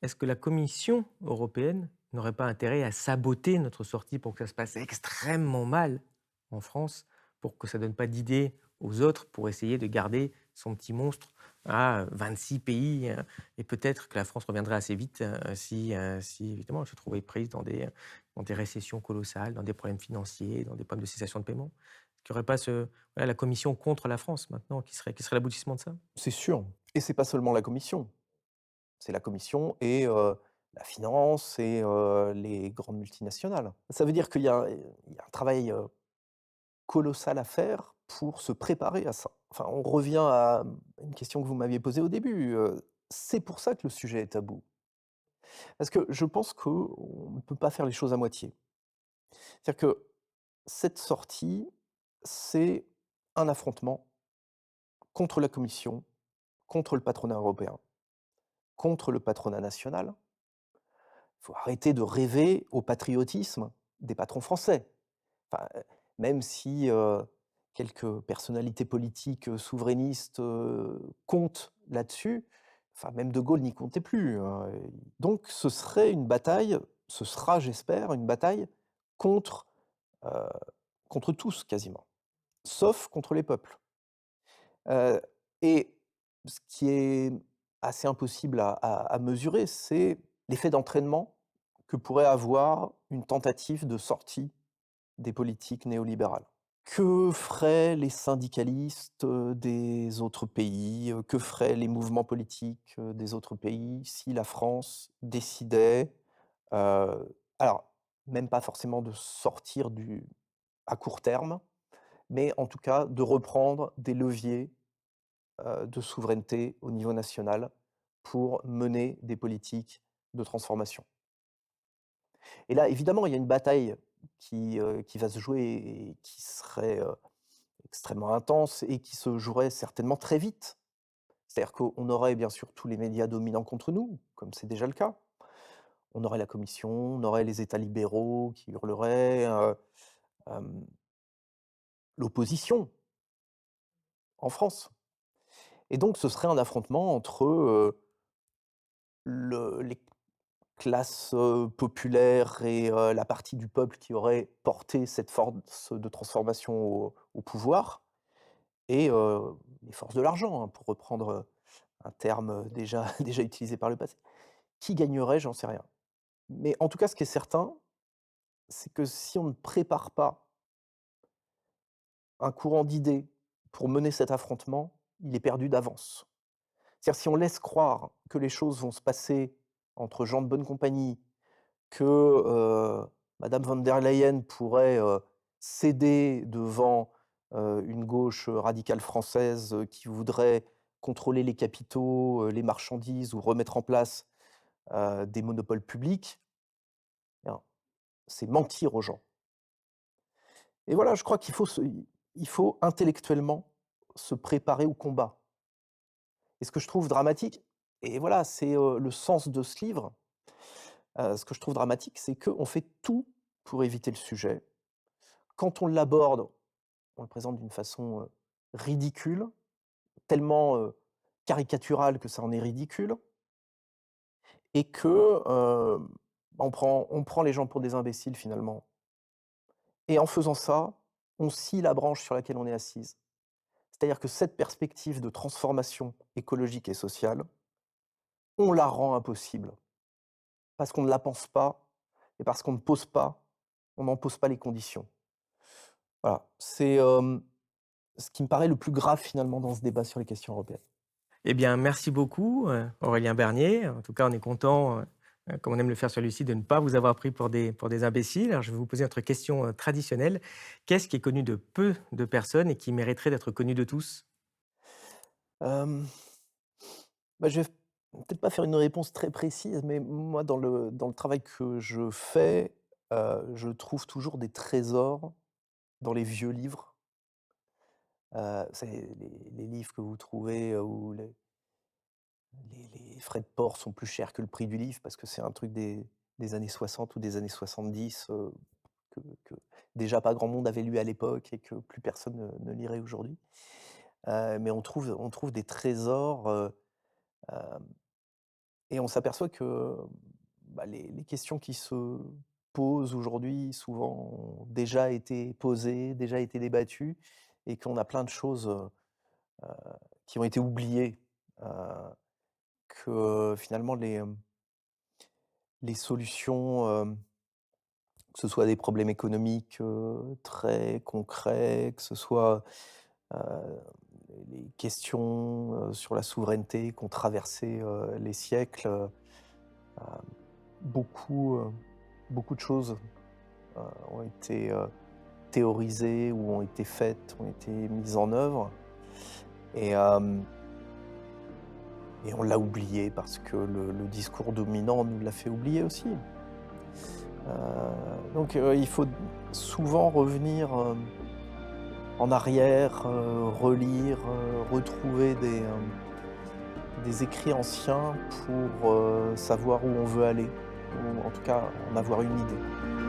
est-ce que la Commission européenne n'aurait pas intérêt à saboter notre sortie pour que ça se passe extrêmement mal en France, pour que ça donne pas d'idées aux autres, pour essayer de garder son petit monstre à 26 pays, et peut-être que la France reviendrait assez vite, si évidemment elle se trouvait prise dans des récessions colossales, dans des problèmes financiers, dans des problèmes de cessation de paiement? Qu'il n'y aurait pas la Commission contre la France maintenant qui serait l'aboutissement de ça? C'est sûr, et c'est pas seulement la Commission. C'est la Commission et la finance et les grandes multinationales. Ça veut dire qu'il y a un travail, colossal à faire pour se préparer à ça. Enfin, on revient à, une question que vous m'aviez posée au début, c'est pour ça que le sujet est tabou. Parce que je pense qu'on ne peut pas faire les choses à moitié. C'est-à-dire que cette sortie, c'est un affrontement contre la Commission, contre le patronat européen, contre le patronat national. Il faut arrêter de rêver au patriotisme des patrons français. Enfin, même si, quelques personnalités politiques, souverainistes, comptent là-dessus, enfin même De Gaulle n'y comptait plus, hein, donc ce serait une bataille, ce sera, j'espère, une bataille contre, heu, contre tous quasiment, sauf contre les peuples. Heu et ce qui est assez impossible à mesurer, c'est l'effet d'entraînement que pourrait avoir une tentative de sortie des politiques néolibérales. Que feraient les syndicalistes, des autres pays? Que feraient les mouvements politiques, des autres pays si la France décidait, alors même pas forcément de sortir du à court terme, mais en tout cas de reprendre des leviers, de souveraineté au niveau national pour mener des politiques de transformation. Et là, évidemment, il y a une bataille qui va se jouer et qui serait, extrêmement intense et qui se jouerait certainement très vite. C'est-à-dire qu'on aurait bien sûr tous les médias dominants contre nous, comme c'est déjà le cas. On aurait la Commission, on aurait les États libéraux qui hurleraient, hem, l'opposition en France. Et donc ce serait un affrontement entre, les classes, populaires et la partie du peuple qui aurait porté cette force de transformation au pouvoir et les forces de l'argent, hein, pour reprendre, un terme, déjà déjà utilisé par le passé. Qui gagnerait? J'en sais rien. Mais en tout cas, ce qui est certain, c'est que si on ne prépare pas un courant d'idées pour mener cet affrontement, il est perdu d'avance. C'est-à-dire si on laisse croire que les choses vont se passer entre gens de bonne compagnie, que, madame von der Leyen pourrait, céder devant, une gauche, radicale française, qui voudrait contrôler les capitaux, les marchandises ou remettre en place, des monopoles publics, bien, c'est mentir aux gens. Et voilà, je crois qu'il faut intellectuellement se préparer au combat. Et ce que je trouve dramatique, et voilà, c'est, le sens de ce livre, ce que je trouve dramatique, c'est qu'on fait tout pour éviter le sujet. Quand on l'aborde, on le présente d'une façon, ridicule, tellement, caricaturale que ça en est ridicule, et que, on prend les gens pour des imbéciles finalement. Et en faisant ça, on scie la branche sur laquelle on est assise. C'est-à-dire que cette perspective de transformation écologique et sociale, on la rend impossible. Parce qu'on ne la pense pas et parce qu'on ne pose pas, on n'en pose pas les conditions. Voilà, c'est, ce qui me paraît le plus grave finalement dans ce débat sur les questions européennes. Eh bien, merci beaucoup, Aurélien Bernier. En tout cas, on est content, comme on aime le faire sur Lucide, de ne pas vous avoir pris pour des imbéciles. Alors, je vais vous poser notre question, traditionnelle. Qu'est-ce qui est connu de peu de personnes et qui mériterait d'être connu de tous? Hem, je vais peut-être pas faire une réponse très précise, mais moi dans le travail que je fais, je trouve toujours des trésors dans les vieux livres. C'est les livres que vous trouvez, où les frais de port sont plus chers que le prix du livre parce que c'est un truc des années 60 ou des années 70, que déjà pas grand monde avait lu à l'époque et que plus personne ne lirait aujourd'hui. Mais on trouve des trésors, hem et on s'aperçoit que, les questions qui se posent aujourd'hui, souvent, ont déjà été posées, déjà été débattues et qu'on a plein de choses, qui ont été oubliées, heu, que finalement les solutions, que ce soit des problèmes économiques, très concrets, que ce soit, heu, les questions, sur la souveraineté qui ont traversé, les siècles, beaucoup, beaucoup de choses, ont été, théorisées ou ont été faites, ont été mises en œuvre et on l'a oublié parce que le discours dominant nous l'a fait oublier aussi. Donc il faut souvent revenir, en arrière, relire, retrouver des écrits anciens pour, savoir où on veut aller ou en tout cas en avoir une idée.